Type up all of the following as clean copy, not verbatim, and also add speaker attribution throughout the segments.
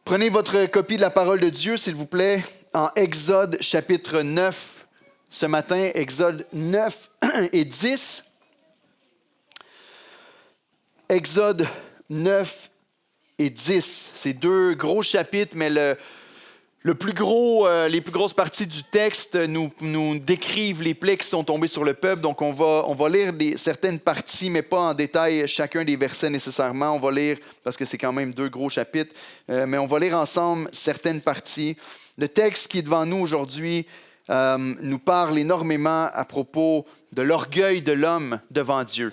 Speaker 1: Prenez votre copie de la parole de Dieu, s'il vous plaît, en Exode chapitre 9. Ce matin, Exode 9 et 10. Exode 9 et 10. C'est deux gros chapitres, mais les plus grosses parties du texte nous décrivent les plaies qui sont tombées sur le peuple. Donc, on va lire certaines parties, mais pas en détail chacun des versets nécessairement. On va lire, parce que c'est quand même deux gros chapitres, mais on va lire ensemble certaines parties. Le texte qui est devant nous aujourd'hui nous parle énormément à propos de l'orgueil de l'homme devant Dieu.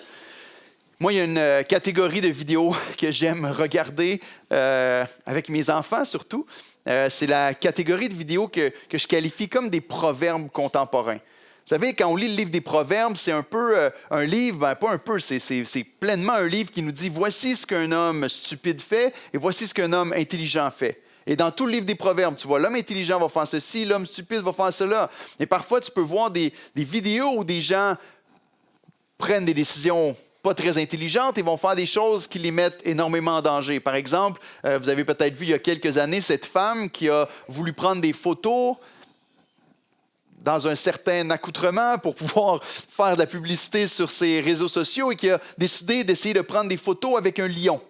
Speaker 1: Moi, il y a une catégorie de vidéos que j'aime regarder avec mes enfants surtout. C'est la catégorie de vidéos que je qualifie comme des proverbes contemporains. Vous savez, quand on lit le livre des proverbes, c'est un peu un livre, pas un peu, c'est pleinement un livre qui nous dit « Voici ce qu'un homme stupide fait et voici ce qu'un homme intelligent fait ». Et dans tout le livre des proverbes, tu vois, l'homme intelligent va faire ceci, l'homme stupide va faire cela. Et parfois, tu peux voir des vidéos où des gens prennent des décisions pas très intelligentes et vont faire des choses qui les mettent énormément en danger. Par exemple, vous avez peut-être vu il y a quelques années cette femme qui a voulu prendre des photos dans un certain accoutrement pour pouvoir faire de la publicité sur ses réseaux sociaux et qui a décidé d'essayer de prendre des photos avec un lion.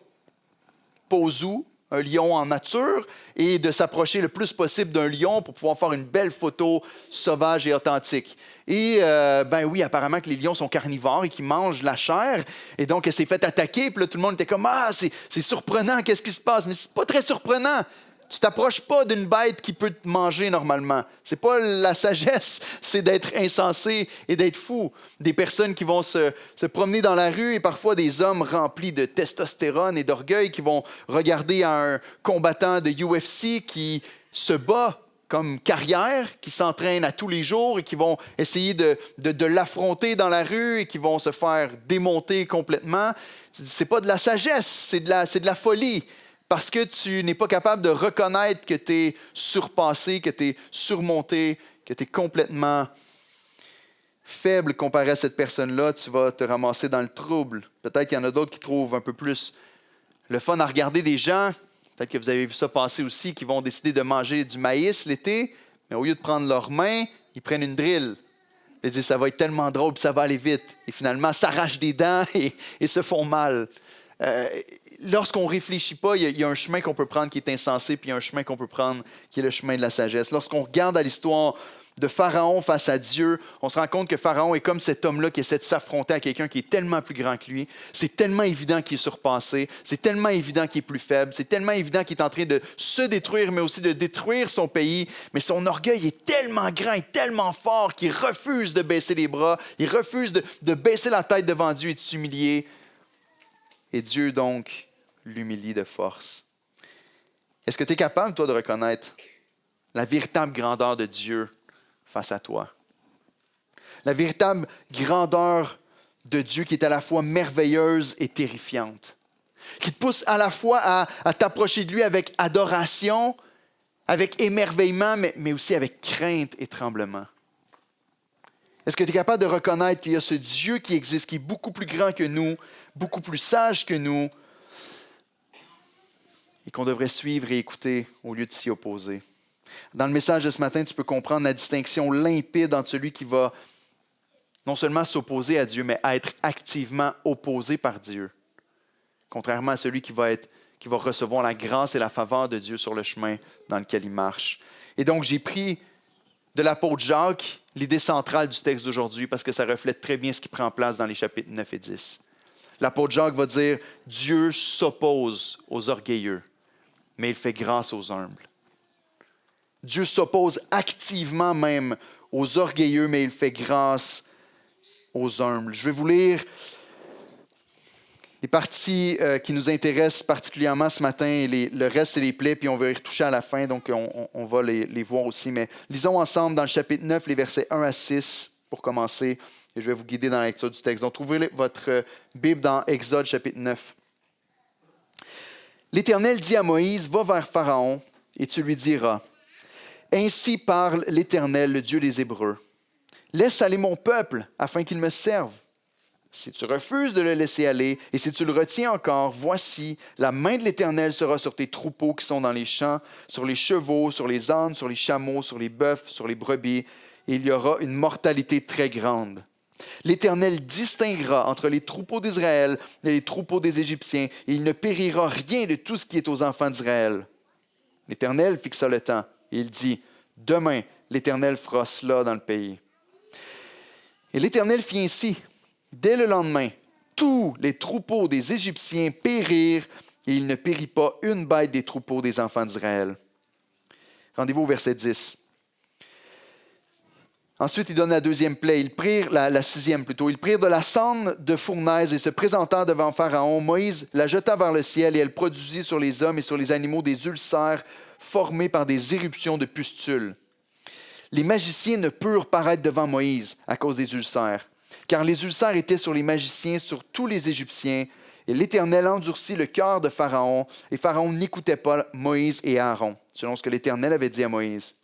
Speaker 1: Pas au zoo, un lion en nature, et de s'approcher le plus possible d'un lion pour pouvoir faire une belle photo sauvage et authentique. Et ben oui, apparemment que les lions sont carnivores et qu'ils mangent de la chair. Et donc, elle s'est fait attaquer, puis là, tout le monde était comme « Ah, c'est surprenant, qu'est-ce qui se passe? » Mais c'est pas très surprenant. Tu t'approches pas d'une bête qui peut te manger normalement. C'est pas la sagesse, c'est d'être insensé et d'être fou. Des personnes qui vont se promener dans la rue et parfois des hommes remplis de testostérone et d'orgueil qui vont regarder un combattant de UFC qui se bat comme carrière, qui s'entraîne à tous les jours et qui vont essayer de l'affronter dans la rue et qui vont se faire démonter complètement. C'est pas de la sagesse, c'est de la folie. Parce que tu n'es pas capable de reconnaître que tu es surpassé, que tu es surmonté, que tu es complètement faible comparé à cette personne-là, tu vas te ramasser dans le trouble. Peut-être qu'il y en a d'autres qui trouvent un peu plus le fun à regarder des gens, peut-être que vous avez vu ça passer aussi, qui vont décider de manger du maïs l'été, mais au lieu de prendre leurs mains, ils prennent une drill. Ils disent ça va être tellement drôle, puis ça va aller vite. Et finalement, s'arrachent des dents et se font mal. Lorsqu'on ne réfléchit pas, il y a un chemin qu'on peut prendre qui est insensé, puis il y a un chemin qu'on peut prendre qui est le chemin de la sagesse. Lorsqu'on regarde à l'histoire de Pharaon face à Dieu, on se rend compte que Pharaon est comme cet homme-là qui essaie de s'affronter à quelqu'un qui est tellement plus grand que lui. C'est tellement évident qu'il est surpassé, c'est tellement évident qu'il est plus faible, c'est tellement évident qu'il est en train de se détruire, mais aussi de détruire son pays. Mais son orgueil est tellement grand et tellement fort qu'il refuse de baisser les bras, il refuse de baisser la tête devant Dieu et de s'humilier. Et Dieu, donc, l'humilie de force. Est-ce que tu es capable, toi, de reconnaître la véritable grandeur de Dieu face à toi? La véritable grandeur de Dieu qui est à la fois merveilleuse et terrifiante. Qui te pousse à la fois à t'approcher de lui avec adoration, avec émerveillement, mais aussi avec crainte et tremblement. Est-ce que tu es capable de reconnaître qu'il y a ce Dieu qui existe, qui est beaucoup plus grand que nous, beaucoup plus sage que nous, et qu'on devrait suivre et écouter au lieu de s'y opposer? Dans le message de ce matin, tu peux comprendre la distinction limpide entre celui qui va non seulement s'opposer à Dieu, mais à être activement opposé par Dieu, contrairement à celui qui va recevoir la grâce et la faveur de Dieu sur le chemin dans lequel il marche. Et donc, j'ai pris de l'apôtre Jacques l'idée centrale du texte d'aujourd'hui parce que ça reflète très bien ce qui prend place dans les chapitres 9 et 10. L'apôtre Jacques va dire « Dieu s'oppose aux orgueilleux, mais il fait grâce aux humbles. » Dieu s'oppose activement même aux orgueilleux, mais il fait grâce aux humbles. Je vais vous lire les parties qui nous intéressent particulièrement ce matin. Et le reste, c'est les plaies, puis on va y retoucher à la fin, donc on va les voir aussi. Mais lisons ensemble dans le chapitre 9, les versets 1 à 6, pour commencer. Et je vais vous guider dans la lecture du texte. Donc, trouvez votre Bible dans Exode, chapitre 9. L'Éternel dit à Moïse, « Va vers Pharaon, et tu lui diras, « Ainsi parle l'Éternel, le Dieu des Hébreux. Laisse aller mon peuple, afin qu'il me serve. Si tu refuses de le laisser aller, et si tu le retiens encore, voici, la main de l'Éternel sera sur tes troupeaux qui sont dans les champs, sur les chevaux, sur les ânes, sur les chameaux, sur les bœufs, sur les brebis, et il y aura une mortalité très grande. L'Éternel distinguera entre les troupeaux d'Israël et les troupeaux des Égyptiens, et il ne périra rien de tout ce qui est aux enfants d'Israël. L'Éternel fixa le temps, et il dit, demain, l'Éternel fera cela dans le pays. Et l'Éternel fit ainsi. Dès le lendemain, tous les troupeaux des Égyptiens périrent, et il ne périt pas une bête des troupeaux des enfants d'Israël. Rendez-vous au verset 10. Ensuite, il donne la deuxième plaie. Ils prirent, la sixième plutôt. Ils prirent de la cendre de fournaise et se présentèrent devant Pharaon. Moïse la jeta vers le ciel et elle produisit sur les hommes et sur les animaux des ulcères formés par des éruptions de pustules. Les magiciens ne purent paraître devant Moïse à cause des ulcères, car les ulcères étaient sur les magiciens, sur tous les Égyptiens. Et l'Éternel endurcit le cœur de Pharaon, et Pharaon n'écoutait pas Moïse et Aaron, selon ce que l'Éternel avait dit à Moïse.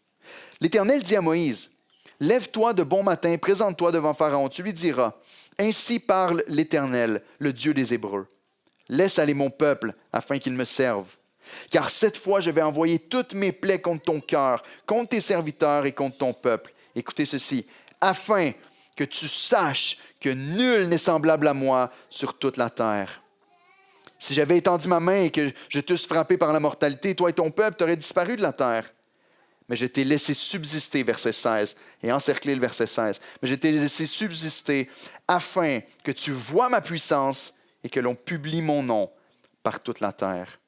Speaker 1: L'Éternel dit à Moïse, « Lève-toi de bon matin, présente-toi devant Pharaon. Tu lui diras, « Ainsi parle l'Éternel, le Dieu des Hébreux. Laisse aller mon peuple, afin qu'il me serve. Car cette fois, je vais envoyer toutes mes plaies contre ton cœur, contre tes serviteurs et contre ton peuple. » Écoutez ceci, « Afin que tu saches que nul n'est semblable à moi sur toute la terre. Si j'avais étendu ma main et que je t'eusse frappé par la mortalité, toi et ton peuple t'auraient disparu de la terre. Mais je t'ai laissé subsister, verset 16, et encercler le verset 16. Mais je t'ai laissé subsister afin que tu vois ma puissance et que l'on publie mon nom par toute la terre. »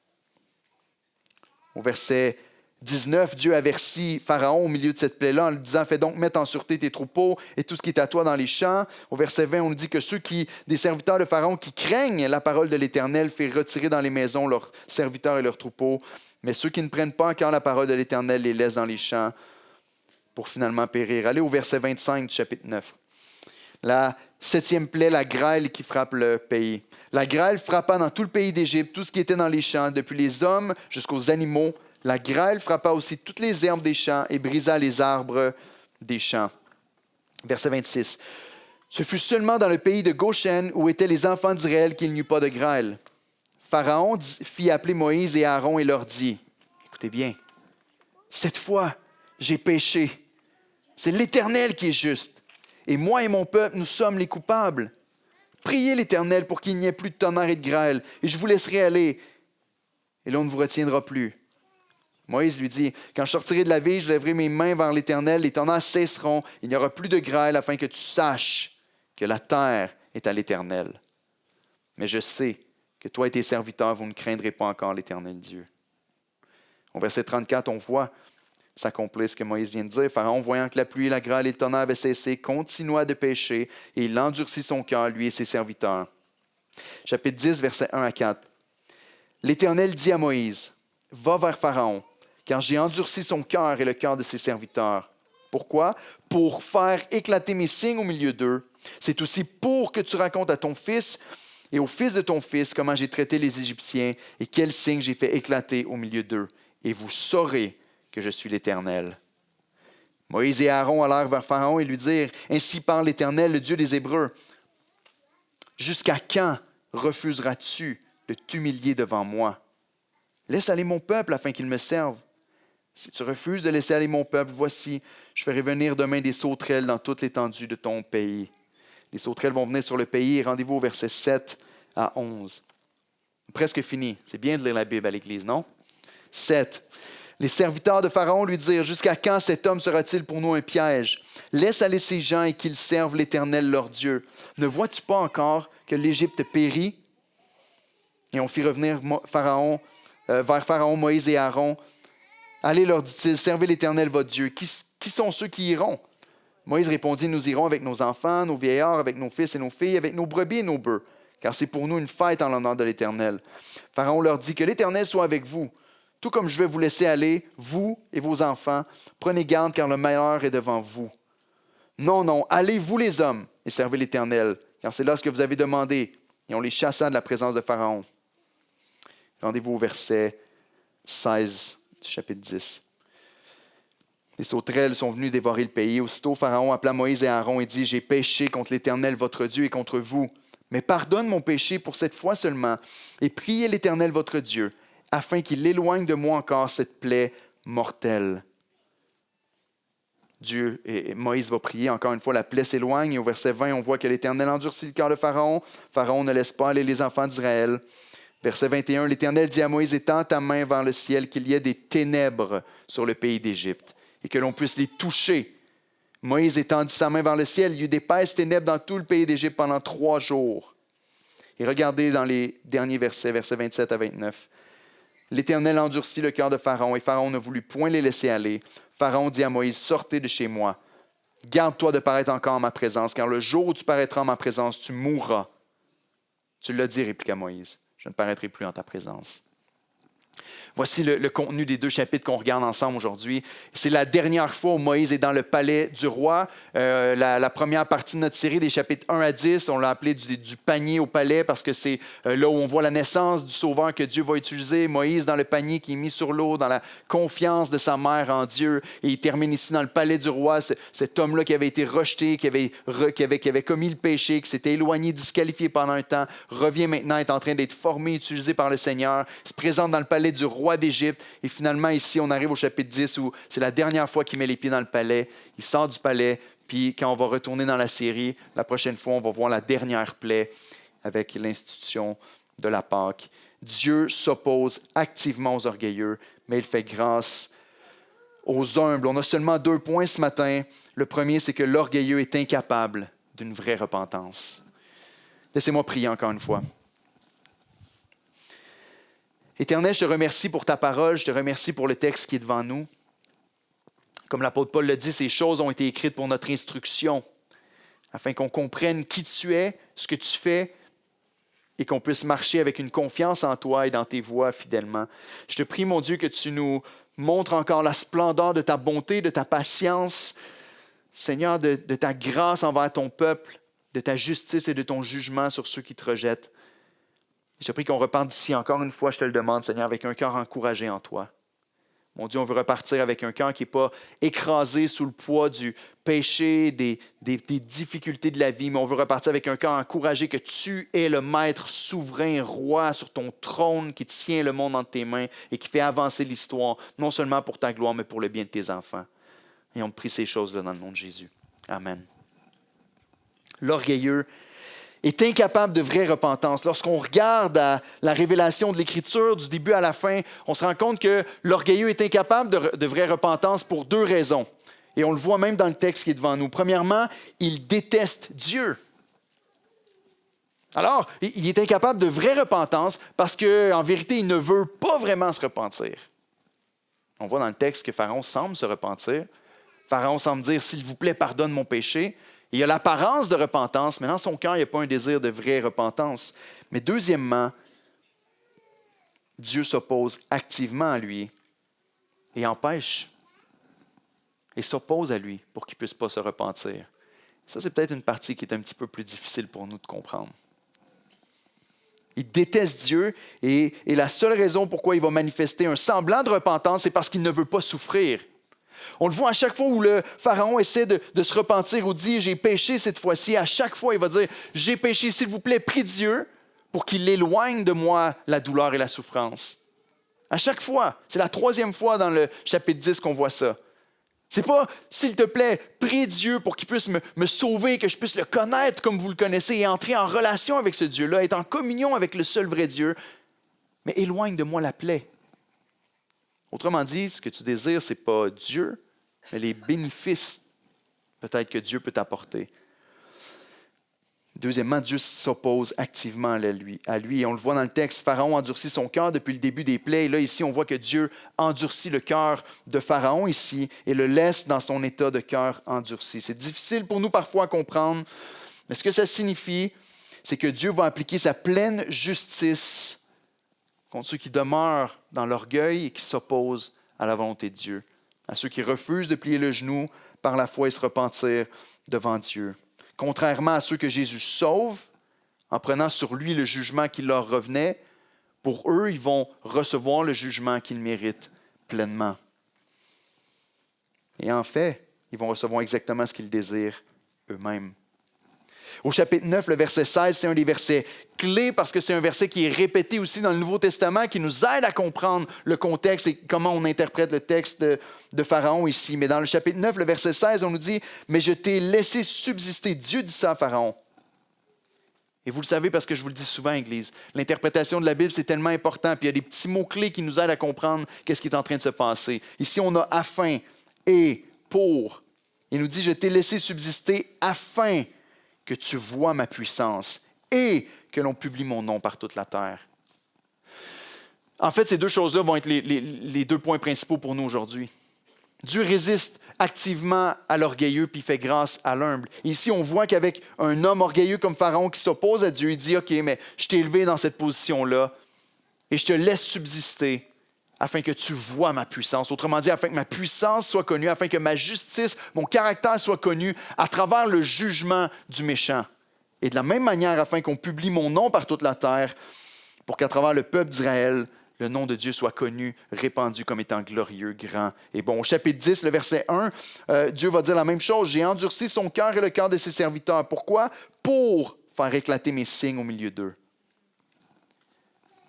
Speaker 1: Au verset 19, Dieu avertit Pharaon au milieu de cette plaie-là en lui disant « Fais donc mettre en sûreté tes troupeaux et tout ce qui est à toi dans les champs. » Au verset 20, on nous dit que des serviteurs de Pharaon qui craignent la parole de l'Éternel firent retirer dans les maisons leurs serviteurs et leurs troupeaux. Mais ceux qui ne prennent pas encore la parole de l'Éternel les laissent dans les champs pour finalement périr. Allez au verset 25 du chapitre 9. La septième plaie, la grêle qui frappe le pays. La grêle frappa dans tout le pays d'Égypte, tout ce qui était dans les champs, depuis les hommes jusqu'aux animaux. La grêle frappa aussi toutes les herbes des champs et brisa les arbres des champs. Verset 26. Ce fut seulement dans le pays de Goshen où étaient les enfants d'Israël qu'il n'y eut pas de grêle. Pharaon fit appeler Moïse et Aaron et leur dit, écoutez bien, cette fois, j'ai péché. C'est l'Éternel qui est juste. Et moi et mon peuple, nous sommes les coupables. Priez l'Éternel pour qu'il n'y ait plus de tonnerre et de grêle, et je vous laisserai aller, et l'on ne vous retiendra plus. Moïse lui dit, quand je sortirai de la ville, je lèverai mes mains vers l'Éternel, les tonnerres cesseront, il n'y aura plus de grêle, afin que tu saches que la terre est à l'Éternel. Mais je sais que toi et tes serviteurs, vous ne craindrez pas encore l'Éternel Dieu. Au verset 34, on voit s'accomplir ce que Moïse vient de dire. Pharaon, voyant que la pluie, la grêle et le tonnerre avaient cessé, continua de pécher et il endurcit son cœur, lui et ses serviteurs. Chapitre 10, versets 1 à 4. L'Éternel dit à Moïse, « Va vers Pharaon, car j'ai endurci son cœur et le cœur de ses serviteurs. Pourquoi? Pour faire éclater mes signes au milieu d'eux. C'est aussi pour que tu racontes à ton fils et au fils de ton fils comment j'ai traité les Égyptiens et quels signes j'ai fait éclater au milieu d'eux. Et vous saurez que je suis l'Éternel. » Moïse et Aaron allèrent vers Pharaon et lui dirent, « Ainsi parle l'Éternel, le Dieu des Hébreux. Jusqu'à quand refuseras-tu de t'humilier devant moi? Laisse aller mon peuple afin qu'il me serve. Si tu refuses de laisser aller mon peuple, voici, je ferai venir demain des sauterelles dans toute l'étendue de ton pays. » Les sauterelles vont venir sur le pays et rendez-vous au verset 7 à 11. Presque fini. C'est bien de lire la Bible à l'Église, non? 7. Les serviteurs de Pharaon lui dirent, « Jusqu'à quand cet homme sera-t-il pour nous un piège? Laisse aller ces gens et qu'ils servent l'Éternel leur Dieu. Ne vois-tu pas encore que l'Égypte périt? » Et on fit revenir vers Pharaon, Moïse et Aaron. « Allez, leur dit-il, servez l'Éternel votre Dieu. Qui sont ceux qui iront? » Moïse répondit, « Nous irons avec nos enfants, nos vieillards, avec nos fils et nos filles, avec nos brebis et nos bœufs, car c'est pour nous une fête en l'honneur de l'Éternel. » Pharaon leur dit, « Que l'Éternel soit avec vous. Tout comme je vais vous laisser aller, vous et vos enfants, prenez garde car le malheur est devant vous. Non, non, allez vous les hommes et servez l'Éternel, car c'est là ce que vous avez demandé. » Et on les chassa de la présence de Pharaon. Rendez-vous au verset 16 du chapitre 10. Les sauterelles sont venues dévorer le pays. Aussitôt, Pharaon appela Moïse et Aaron et dit, « J'ai péché contre l'Éternel votre Dieu et contre vous. Mais pardonne mon péché pour cette fois seulement, et priez l'Éternel votre Dieu, afin qu'il éloigne de moi encore cette plaie mortelle. » Dieu et Moïse va prier, encore une fois, la plaie s'éloigne. Et au verset 20, on voit que l'Éternel endurcit le cœur de Pharaon. Pharaon ne laisse pas aller les enfants d'Israël. Verset 21, l'Éternel dit à Moïse, « Étends ta main vers le ciel, qu'il y ait des ténèbres sur le pays d'Égypte, et que l'on puisse les toucher. » Moïse étendit sa main vers le ciel, il y eut d'épaisses ténèbres dans tout le pays d'Égypte pendant 3 jours. Et regardez dans les derniers versets, versets 27 à 29. L'Éternel endurcit le cœur de Pharaon, et Pharaon ne voulut point les laisser aller. Pharaon dit à Moïse, « Sortez de chez moi. Garde-toi de paraître encore en ma présence, car le jour où tu paraîtras en ma présence, tu mourras. » Tu l'as dit, répliqua Moïse, « Je ne paraîtrai plus en ta présence. » Voici le contenu des 2 chapitres qu'on regarde ensemble aujourd'hui. C'est la dernière fois où Moïse est dans le palais du roi. La première partie de notre série, des chapitres 1 à 10, on l'a appelé du panier au palais parce que c'est là où on voit la naissance du sauveur que Dieu va utiliser. Moïse dans le panier qui est mis sur l'eau, dans la confiance de sa mère en Dieu. Et il termine ici dans le palais du roi, cet homme-là qui avait été rejeté, qui avait commis le péché, qui s'était éloigné, disqualifié pendant un temps, revient maintenant, est en train d'être formé, utilisé par le Seigneur, se présente dans le palais du roi d'Égypte. Et finalement, ici, on arrive au chapitre 10 où c'est la dernière fois qu'il met les pieds dans le palais. Il sort du palais, puis quand on va retourner dans la série, la prochaine fois, on va voir la dernière plaie avec l'institution de la Pâque. Dieu s'oppose activement aux orgueilleux, mais il fait grâce aux humbles. On a seulement 2 points ce matin. Le premier, c'est que l'orgueilleux est incapable d'une vraie repentance. Laissez-moi prier encore une fois. Éternel, je te remercie pour ta parole, je te remercie pour le texte qui est devant nous. Comme l'apôtre Paul le dit, ces choses ont été écrites pour notre instruction, afin qu'on comprenne qui tu es, ce que tu fais, et qu'on puisse marcher avec une confiance en toi et dans tes voies fidèlement. Je te prie, mon Dieu, que tu nous montres encore la splendeur de ta bonté, de ta patience, Seigneur, de ta grâce envers ton peuple, de ta justice et de ton jugement sur ceux qui te rejettent. Je te prie qu'on reparte d'ici encore une fois, je te le demande, Seigneur, avec un cœur encouragé en toi. Mon Dieu, on veut repartir avec un cœur qui n'est pas écrasé sous le poids du péché, des difficultés de la vie, mais on veut repartir avec un cœur encouragé que tu es le maître souverain, roi sur ton trône qui tient le monde entre tes mains et qui fait avancer l'histoire, non seulement pour ta gloire, mais pour le bien de tes enfants. Et on prie ces choses-là dans le nom de Jésus. Amen. L'orgueilleux est incapable de vraie repentance. Lorsqu'on regarde à la révélation de l'Écriture du début à la fin, on se rend compte que l'orgueilleux est incapable de vraie repentance pour 2 raisons. Et on le voit même dans le texte qui est devant nous. Premièrement, il déteste Dieu. Alors, il est incapable de vraie repentance parce qu'en vérité, il ne veut pas vraiment se repentir. On voit dans le texte que Pharaon semble se repentir. Pharaon semble dire, « S'il vous plaît, pardonne mon péché. » Il a l'apparence de repentance, mais dans son cœur, il n'y a pas un désir de vraie repentance. Mais deuxièmement, Dieu s'oppose activement à lui et empêche et s'oppose à lui pour qu'il ne puisse pas se repentir. Ça, c'est peut-être une partie qui est un petit peu plus difficile pour nous de comprendre. Il déteste Dieu et la seule raison pourquoi il va manifester un semblant de repentance, c'est parce qu'il ne veut pas souffrir. On le voit à chaque fois où le Pharaon essaie de se repentir ou dit « J'ai péché cette fois-ci », à chaque fois il va dire « J'ai péché, s'il vous plaît, prie Dieu pour qu'il éloigne de moi la douleur et la souffrance. » À chaque fois, c'est la 3e fois dans le chapitre 10 qu'on voit ça. C'est pas « S'il te plaît, prie Dieu pour qu'il puisse me sauver, que je puisse le connaître comme vous le connaissez et entrer en relation avec ce Dieu-là, être en communion avec le seul vrai Dieu, mais éloigne de moi la plaie. » Autrement dit, ce que tu désires, ce n'est pas Dieu, mais les bénéfices peut-être que Dieu peut t'apporter. Deuxièmement, Dieu s'oppose activement à lui. Et on le voit dans le texte, Pharaon endurcit son cœur depuis le début des plaies. Et là, ici, on voit que Dieu endurcit le cœur de Pharaon ici et le laisse dans son état de cœur endurci. C'est difficile pour nous parfois à comprendre, mais ce que ça signifie, c'est que Dieu va appliquer sa pleine justice contre ceux qui demeurent dans l'orgueil et qui s'opposent à la volonté de Dieu, à ceux qui refusent de plier le genou par la foi et se repentir devant Dieu. Contrairement à ceux que Jésus sauve, en prenant sur lui le jugement qui leur revenait, pour eux, ils vont recevoir le jugement qu'ils méritent pleinement. Et en fait, ils vont recevoir exactement ce qu'ils désirent eux-mêmes. Au chapitre 9, le verset 16, c'est un des versets clés parce que c'est un verset qui est répété aussi dans le Nouveau Testament, qui nous aide à comprendre le contexte et comment on interprète le texte de Pharaon ici. Mais dans le chapitre 9, le verset 16, on nous dit « Mais je t'ai laissé subsister. » Dieu dit ça à Pharaon. Et vous le savez parce que je vous le dis souvent, Église, l'interprétation de la Bible, c'est tellement important. Puis il y a des petits mots-clés qui nous aident à comprendre qu'est-ce qui est en train de se passer. Ici, on a « afin » et « pour ». Il nous dit « Je t'ai laissé subsister afin que tu vois ma puissance et que l'on publie mon nom par toute la terre. » En fait, ces deux choses-là vont être les deux points principaux pour nous aujourd'hui. Dieu résiste activement à l'orgueilleux puis fait grâce à l'humble. Ici, on voit qu'avec un homme orgueilleux comme Pharaon qui s'oppose à Dieu, il dit « OK, mais je t'ai élevé dans cette position-là et je te laisse subsister afin que tu vois ma puissance. » Autrement dit, afin que ma puissance soit connue, afin que ma justice, mon caractère soit connu à travers le jugement du méchant. Et de la même manière, afin qu'on publie mon nom par toute la terre, pour qu'à travers le peuple d'Israël, le nom de Dieu soit connu, répandu comme étant glorieux, grand et bon. Au chapitre 10, le verset 1, Dieu va dire la même chose. « J'ai endurci son cœur et le cœur de ses serviteurs. » Pourquoi? Pour faire éclater mes signes au milieu d'eux.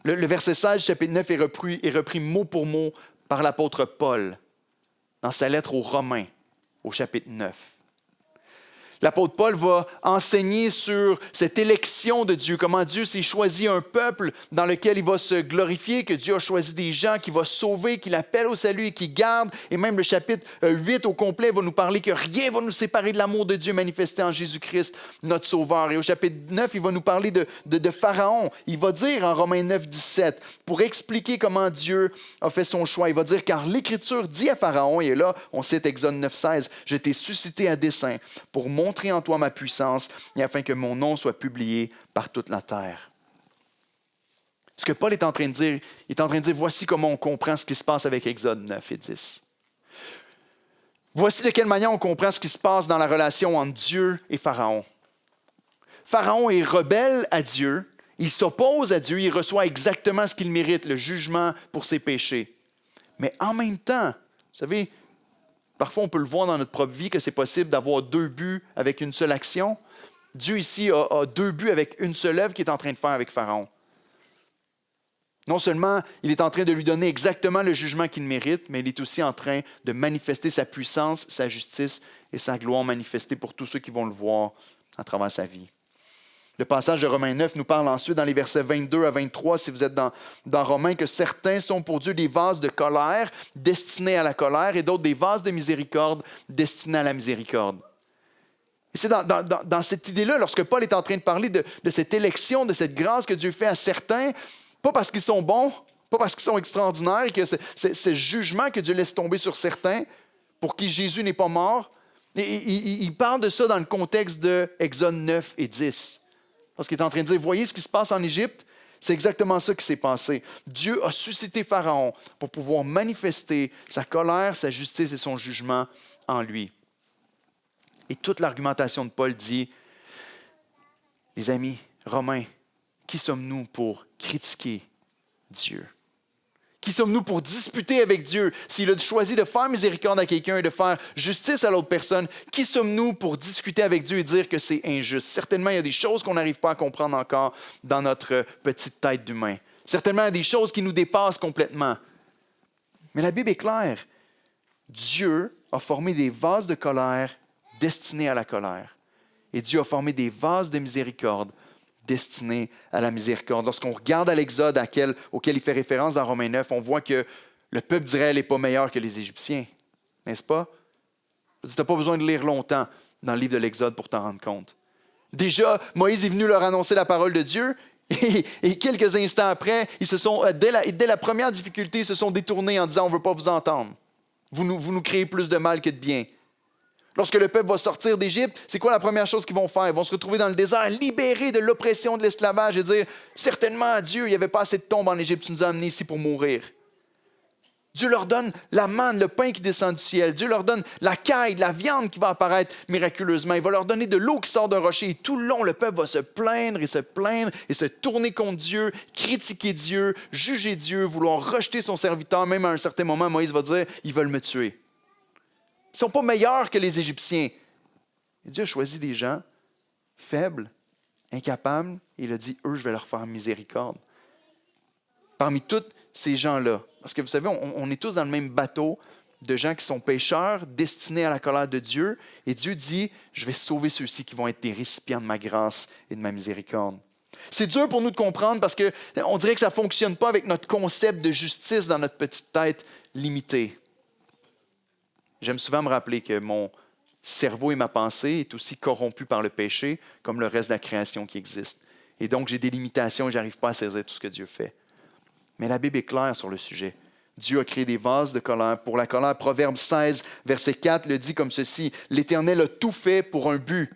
Speaker 1: Le verset 16, chapitre 9, est repris mot pour mot par l'apôtre Paul dans sa lettre aux Romains, au chapitre 9. L'apôtre Paul va enseigner sur cette élection de Dieu, comment Dieu s'est choisi un peuple dans lequel il va se glorifier, que Dieu a choisi des gens qu'il va sauver, qu'il appelle au salut et qu'il garde. Et même le chapitre 8 au complet va nous parler que rien ne va nous séparer de l'amour de Dieu manifesté en Jésus-Christ, notre Sauveur. Et au chapitre 9, il va nous parler de Pharaon. Il va dire en Romains 9, 17, pour expliquer comment Dieu a fait son choix, il va dire « Car l'Écriture dit à Pharaon, et là, on cite Exode 9, 16, « Je t'ai suscité à dessein pour montrer en toi ma puissance et afin que mon nom soit publié par toute la terre. » Ce que Paul est en train de dire, il est en train de dire, voici comment on comprend ce qui se passe avec Exode 9 et 10. Voici de quelle manière on comprend ce qui se passe dans la relation entre Dieu et Pharaon. Pharaon est rebelle à Dieu, il s'oppose à Dieu, il reçoit exactement ce qu'il mérite, le jugement pour ses péchés. Mais en même temps, vous savez, parfois, on peut le voir dans notre propre vie que c'est possible d'avoir deux buts avec une seule action. Dieu ici a deux buts avec une seule œuvre qu'il est en train de faire avec Pharaon. Non seulement il est en train de lui donner exactement le jugement qu'il mérite, mais il est aussi en train de manifester sa puissance, sa justice et sa gloire manifestée pour tous ceux qui vont le voir à travers sa vie. Le passage de Romains 9 nous parle ensuite dans les versets 22 à 23, si vous êtes dans Romains, que certains sont pour Dieu des vases de colère destinés à la colère et d'autres des vases de miséricorde destinés à la miséricorde. Et c'est dans cette idée-là, lorsque Paul est en train de parler de cette élection, de cette grâce que Dieu fait à certains, pas parce qu'ils sont bons, pas parce qu'ils sont extraordinaires et que c'est ce jugement que Dieu laisse tomber sur certains pour qui Jésus n'est pas mort. Et il parle de ça dans le contexte de Exode 9 et 10. Parce qu'il est en train de dire, voyez ce qui se passe en Égypte? C'est exactement ça qui s'est passé. Dieu a suscité Pharaon pour pouvoir manifester sa colère, sa justice et son jugement en lui. Et toute l'argumentation de Paul dit, les amis, Romains, qui sommes-nous pour critiquer Dieu? Qui sommes-nous pour disputer avec Dieu? S'il a choisi de faire miséricorde à quelqu'un et de faire justice à l'autre personne, qui sommes-nous pour discuter avec Dieu et dire que c'est injuste? Certainement, il y a des choses qu'on n'arrive pas à comprendre encore dans notre petite tête d'humain. Certainement, il y a des choses qui nous dépassent complètement. Mais la Bible est claire. Dieu a formé des vases de colère destinés à la colère. Et Dieu a formé des vases de miséricorde destinés à la miséricorde. Lorsqu'on regarde à l'Exode auquel il fait référence dans Romains 9, on voit que le peuple d'Israël n'est pas meilleur que les Égyptiens, n'est-ce pas? Tu n'as pas besoin de lire longtemps dans le livre de l'Exode pour t'en rendre compte. Déjà, Moïse est venu leur annoncer la parole de Dieu et quelques instants après, dès la première difficulté, ils se sont détournés en disant « On ne veut pas vous entendre. Vous nous créez plus de mal que de bien. » Lorsque le peuple va sortir d'Égypte, c'est quoi la première chose qu'ils vont faire? Ils vont se retrouver dans le désert, libérés de l'oppression de l'esclavage et dire « Certainement, Dieu, il n'y avait pas assez de tombes en Égypte, tu nous as amenés ici pour mourir. » Dieu leur donne la manne, le pain qui descend du ciel. Dieu leur donne la caille, la viande qui va apparaître miraculeusement. Il va leur donner de l'eau qui sort d'un rocher. Et tout le long, le peuple va se plaindre et se tourner contre Dieu, critiquer Dieu, juger Dieu, vouloir rejeter son serviteur. Même à un certain moment, Moïse va dire « Ils veulent me tuer. » Ils ne sont pas meilleurs que les Égyptiens. Et Dieu a choisi des gens, faibles, incapables. Il a dit, eux, je vais leur faire miséricorde. Parmi tous ces gens-là, parce que vous savez, on est tous dans le même bateau de gens qui sont pécheurs, destinés à la colère de Dieu. Et Dieu dit, je vais sauver ceux-ci qui vont être des récipients de ma grâce et de ma miséricorde. C'est dur pour nous de comprendre parce qu'on dirait que ça ne fonctionne pas avec notre concept de justice dans notre petite tête limitée. J'aime souvent me rappeler que mon cerveau et ma pensée est aussi corrompu par le péché comme le reste de la création qui existe. Et donc, j'ai des limitations et je n'arrive pas à saisir tout ce que Dieu fait. Mais la Bible est claire sur le sujet. Dieu a créé des vases de colère pour la colère. Proverbe 16, verset 4 le dit comme ceci. « L'Éternel a tout fait pour un but,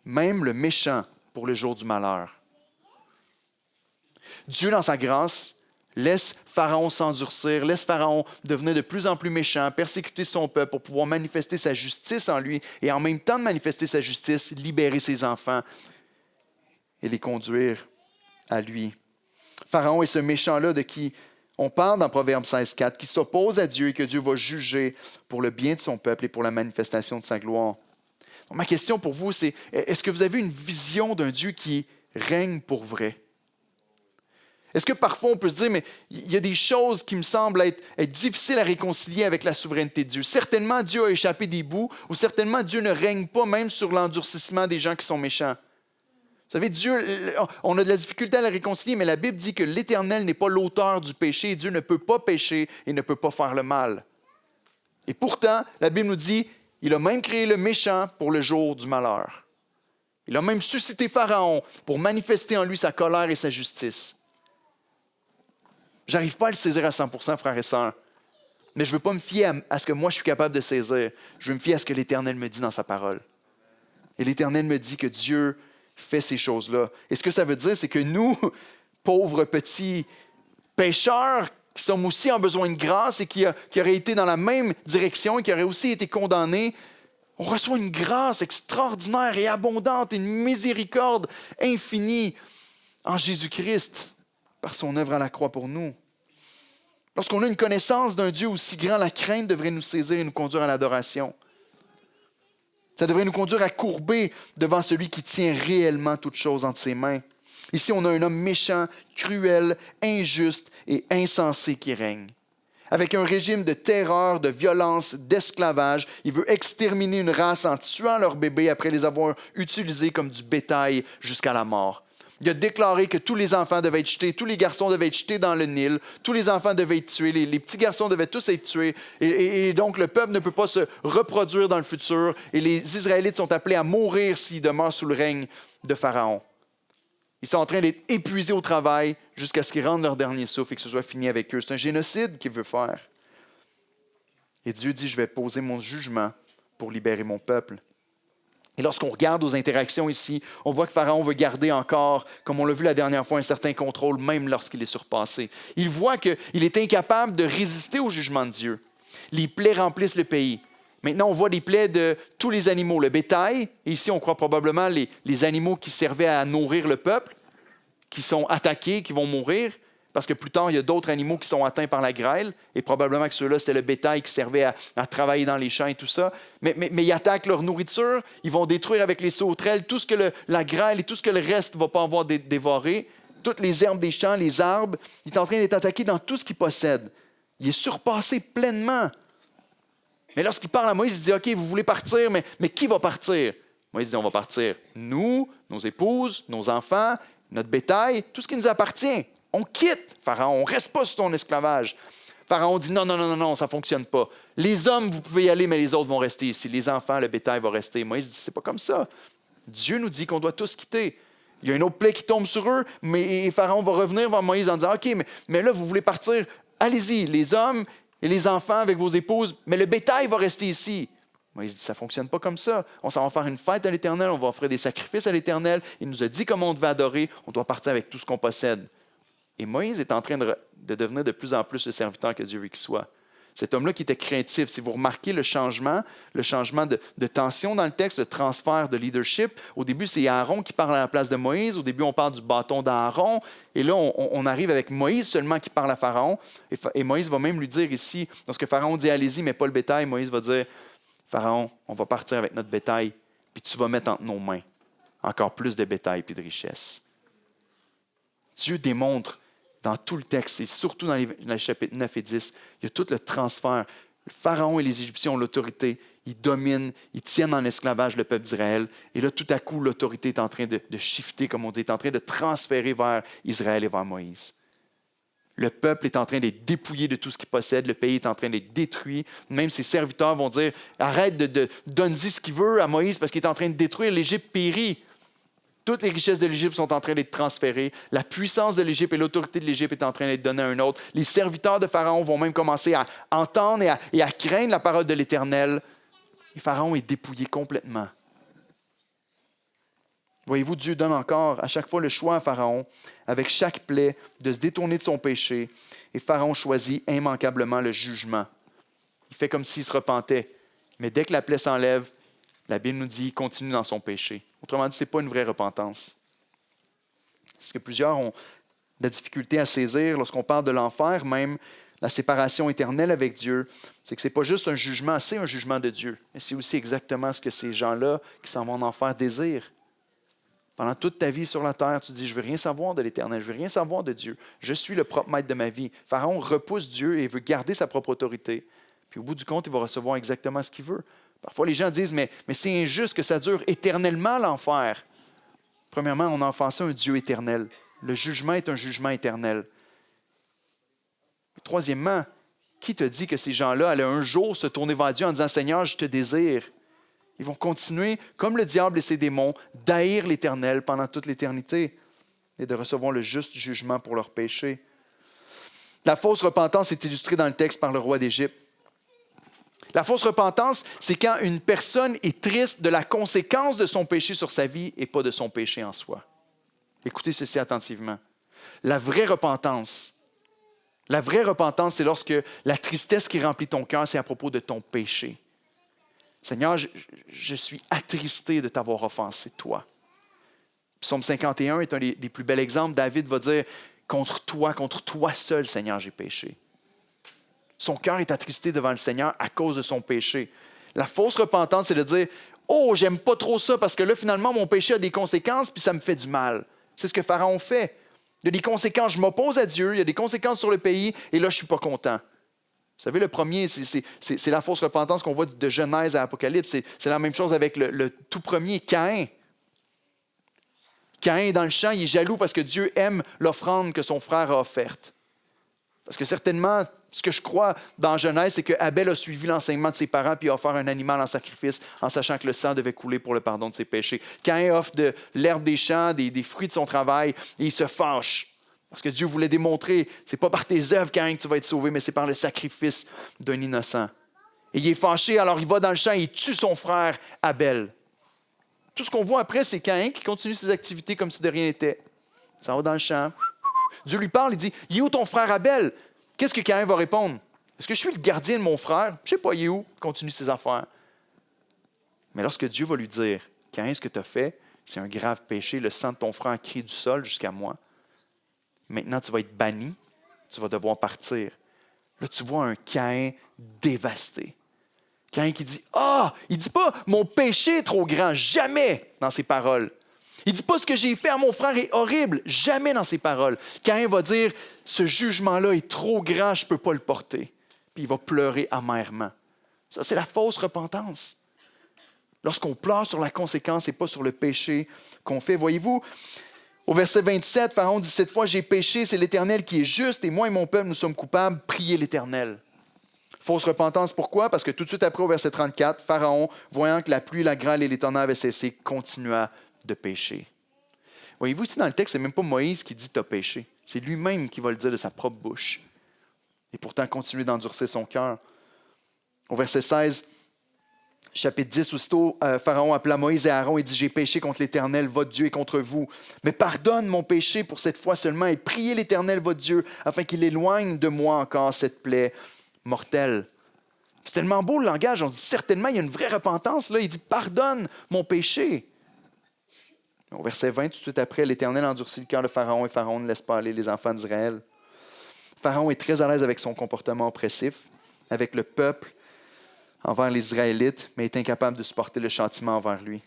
Speaker 1: même le méchant pour le jour du malheur. » Dieu, dans sa grâce, laisse Pharaon s'endurcir, laisse Pharaon devenir de plus en plus méchant, persécuter son peuple pour pouvoir manifester sa justice en lui et en même temps de manifester sa justice, libérer ses enfants et les conduire à lui. Pharaon est ce méchant-là de qui on parle dans Proverbe 16, 4, qui s'oppose à Dieu et que Dieu va juger pour le bien de son peuple et pour la manifestation de sa gloire. Donc, ma question pour vous, c'est est-ce que vous avez une vision d'un Dieu qui règne pour vrai? Est-ce que parfois on peut se dire, mais il y a des choses qui me semblent être difficiles à réconcilier avec la souveraineté de Dieu. Certainement, Dieu a échappé des bouts, ou certainement, Dieu ne règne pas même sur l'endurcissement des gens qui sont méchants. Vous savez, Dieu, on a de la difficulté à la réconcilier, mais la Bible dit que l'Éternel n'est pas l'auteur du péché, et Dieu ne peut pas pécher et ne peut pas faire le mal. Et pourtant, la Bible nous dit, il a même créé le méchant pour le jour du malheur. Il a même suscité Pharaon pour manifester en lui sa colère et sa justice. Je n'arrive pas à le saisir à 100%, frères et sœurs. Mais je ne veux pas me fier à ce que moi je suis capable de saisir. Je veux me fier à ce que l'Éternel me dit dans sa parole. Et l'Éternel me dit que Dieu fait ces choses-là. Et ce que ça veut dire, c'est que nous, pauvres petits pécheurs, qui sommes aussi en besoin de grâce et qui auraient été dans la même direction et qui auraient aussi été condamnés, on reçoit une grâce extraordinaire et abondante, une miséricorde infinie en Jésus-Christ, par son œuvre à la croix pour nous. Lorsqu'on a une connaissance d'un Dieu aussi grand, la crainte devrait nous saisir et nous conduire à l'adoration. Ça devrait nous conduire à courber devant celui qui tient réellement toutes choses entre ses mains. Ici, on a un homme méchant, cruel, injuste et insensé qui règne. Avec un régime de terreur, de violence, d'esclavage, il veut exterminer une race en tuant leurs bébés après les avoir utilisés comme du bétail jusqu'à la mort. Il a déclaré que tous les enfants devaient être jetés, tous les garçons devaient être jetés dans le Nil, tous les enfants devaient être tués, les petits garçons devaient tous être tués. Et donc, le peuple ne peut pas se reproduire dans le futur. Et les Israélites sont appelés à mourir s'ils demeurent sous le règne de Pharaon. Ils sont en train d'être épuisés au travail jusqu'à ce qu'ils rendent leur dernier souffle et que ce soit fini avec eux. C'est un génocide qu'il veut faire. Et Dieu dit, je vais poser mon jugement pour libérer mon peuple. Et lorsqu'on regarde aux interactions ici, on voit que Pharaon veut garder encore, comme on l'a vu la dernière fois, un certain contrôle, même lorsqu'il est surpassé. Il voit qu'il est incapable de résister au jugement de Dieu. Les plaies remplissent le pays. Maintenant, on voit les plaies de tous les animaux, le bétail, et ici on croit probablement les animaux qui servaient à nourrir le peuple, qui sont attaqués, qui vont mourir, parce que plus tard, il y a d'autres animaux qui sont atteints par la grêle, et probablement que ceux-là, c'était le bétail qui servait à travailler dans les champs et tout ça. Mais ils attaquent leur nourriture, ils vont détruire avec les sauterelles tout ce que la grêle et tout ce que le reste ne va pas avoir dévoré, toutes les herbes des champs, les arbres. Il est en train d'être attaqué dans tout ce qu'il possède. Il est surpassé pleinement. Mais lorsqu'il parle à Moïse, il dit, OK, vous voulez partir, mais qui va partir? Moïse dit, on va partir. Nous, nos épouses, nos enfants, notre bétail, tout ce qui nous appartient. On quitte Pharaon, on ne reste pas sous ton esclavage. Pharaon dit non, ça ne fonctionne pas. Les hommes, vous pouvez y aller, mais les autres vont rester ici. Les enfants, le bétail va rester. Moïse dit, c'est pas comme ça. Dieu nous dit qu'on doit tous quitter. Il y a une autre plaie qui tombe sur eux, mais Pharaon va revenir vers Moïse en disant, OK, mais là, vous voulez partir, allez-y, les hommes et les enfants avec vos épouses, mais le bétail va rester ici. Moïse dit, ça ne fonctionne pas comme ça. On s'en va faire une fête à l'Éternel, on va offrir des sacrifices à l'Éternel. Il nous a dit comment on devait adorer, on doit partir avec tout ce qu'on possède. Et Moïse est en train de devenir de plus en plus le serviteur que Dieu veut qu'il soit. Cet homme-là qui était craintif, si vous remarquez le changement de tension dans le texte, le transfert de leadership, au début, c'est Aaron qui parle à la place de Moïse. Au début, on parle du bâton d'Aaron. Et là, on arrive avec Moïse seulement qui parle à Pharaon. Et Moïse va même lui dire ici, lorsque Pharaon dit « Allez-y, mais pas le bétail », Moïse va dire « Pharaon, on va partir avec notre bétail, puis tu vas mettre entre nos mains. encore plus de bétail et de richesses. Dieu démontre dans tout le texte, et surtout dans les chapitres 9 et 10, il y a tout le transfert. Le Pharaon et les Égyptiens ont l'autorité, ils dominent, ils tiennent en esclavage le peuple d'Israël. Et là, tout à coup, l'autorité est en train de shifter, comme on dit, est en train de transférer vers Israël et vers Moïse. Le peuple est en train d'être dépouillé de tout ce qu'il possède, le pays est en train d'être détruit. Même ses serviteurs vont dire, arrête de donner ce qu'il veut à Moïse parce qu'il est en train de détruire, l'Égypte périt. Toutes les richesses de l'Égypte sont en train d'être transférées. La puissance de l'Égypte et l'autorité de l'Égypte est en train d'être donnée à un autre. Les serviteurs de Pharaon vont même commencer à entendre et à craindre la parole de l'Éternel. Et Pharaon est dépouillé complètement. Voyez-vous, Dieu donne encore à chaque fois le choix à Pharaon, avec chaque plaie, de se détourner de son péché. Et Pharaon choisit immanquablement le jugement. Il fait comme s'il se repentait. Mais dès que la plaie s'enlève, la Bible nous dit qu'il continue dans son péché. Autrement dit, ce n'est pas une vraie repentance. Ce que plusieurs ont de la difficulté à saisir lorsqu'on parle de l'enfer, même la séparation éternelle avec Dieu, c'est que ce n'est pas juste un jugement, c'est un jugement de Dieu. Et c'est aussi exactement ce que ces gens-là qui s'en vont en enfer désirent. Pendant toute ta vie sur la terre, tu te dis, je ne veux rien savoir de l'Éternel, je ne veux rien savoir de Dieu. Je suis le propre maître de ma vie. Pharaon repousse Dieu et veut garder sa propre autorité. Puis au bout du compte, il va recevoir exactement ce qu'il veut. Parfois, les gens disent, mais c'est injuste que ça dure éternellement l'enfer. Premièrement, on a offensé un Dieu éternel. Le jugement est un jugement éternel. Troisièmement, qui te dit que ces gens-là allaient un jour se tourner vers Dieu en disant, Seigneur, je te désire. Ils vont continuer, comme le diable et ses démons, d'haïr l'Éternel pendant toute l'éternité et de recevoir le juste jugement pour leurs péchés. La fausse repentance est illustrée dans le texte par le roi d'Égypte. La fausse repentance, c'est quand une personne est triste de la conséquence de son péché sur sa vie et pas de son péché en soi. Écoutez ceci attentivement. La vraie repentance, c'est lorsque la tristesse qui remplit ton cœur, c'est à propos de ton péché. Seigneur, je suis attristé de t'avoir offensé, toi. Psaume 51 est un des plus bels exemples. David va dire, contre toi seul, Seigneur, j'ai péché. Son cœur est attristé devant le Seigneur à cause de son péché. La fausse repentance, c'est de dire, oh, j'aime pas trop ça parce que là, finalement, mon péché a des conséquences puis ça me fait du mal. C'est ce que Pharaon fait. Il y a des conséquences, je m'oppose à Dieu, il y a des conséquences sur le pays et là, je ne suis pas content. Vous savez, le premier, c'est la fausse repentance qu'on voit de Genèse à Apocalypse. C'est la même chose avec le tout premier, Caïn. Caïn est dans le champ, il est jaloux parce que Dieu aime l'offrande que son frère a offerte. Parce que certainement, ce que je crois dans Genèse, c'est que Abel a suivi l'enseignement de ses parents puis a offert un animal en sacrifice en sachant que le sang devait couler pour le pardon de ses péchés. Caïn offre de l'herbe des champs, des fruits de son travail et il se fâche. Parce que Dieu voulait démontrer, ce n'est pas par tes œuvres, Caïn, que tu vas être sauvé, mais c'est par le sacrifice d'un innocent. Et il est fâché, alors il va dans le champ et il tue son frère Abel. Tout ce qu'on voit après, c'est Caïn qui continue ses activités comme si de rien n'était. Il s'en va dans le champ. Dieu lui parle, il dit, « Il est où ton frère Abel? » Qu'est-ce que Caïn va répondre? « Est-ce que je suis le gardien de mon frère? Je ne sais pas, il est où? » Il continue ses affaires. Mais lorsque Dieu va lui dire, « Caïn, ce que tu as fait, c'est un grave péché, le sang de ton frère crie du sol jusqu'à moi. Maintenant, tu vas être banni, tu vas devoir partir. » Là, tu vois un Caïn dévasté. Caïn qui dit, « Ah! » Il ne dit pas, « Mon péché est trop grand. » Jamais dans ses paroles. Il ne dit pas, « Ce que j'ai fait à mon frère est horrible. » Jamais dans ses paroles. Caïn va dire, « Ce jugement-là est trop grand, je ne peux pas le porter. » Puis il va pleurer amèrement. Ça, c'est la fausse repentance. Lorsqu'on pleure sur la conséquence et pas sur le péché qu'on fait. Voyez-vous, au verset 27, Pharaon dit, « Cette fois, j'ai péché, c'est l'Éternel qui est juste, et moi et mon peuple, nous sommes coupables. Priez l'Éternel. » Fausse repentance, pourquoi? Parce que tout de suite après, au verset 34, Pharaon, voyant que la pluie, la grêle et les tonnerres avaient cessé, continua de pécher. Voyez-vous, ici dans le texte, ce n'est même pas Moïse qui dit « t'as péché ». C'est lui-même qui va le dire de sa propre bouche. Et pourtant, continuer d'endurcir son cœur. Au verset 16, chapitre 10, aussitôt, Pharaon appela Moïse et Aaron et dit « J'ai péché contre l'Éternel, votre Dieu, et contre vous. Mais pardonne mon péché pour cette fois seulement et priez l'Éternel, votre Dieu, afin qu'il éloigne de moi encore cette plaie mortelle. » C'est tellement beau le langage. On se dit certainement, il y a une vraie repentance. Là. Il dit « Pardonne mon péché. » Au verset 20, tout de suite après, l'Éternel endurcit le cœur de Pharaon et Pharaon ne laisse pas aller les enfants d'Israël. Pharaon est très à l'aise avec son comportement oppressif, avec le peuple envers les Israélites, mais est incapable de supporter le châtiment envers lui.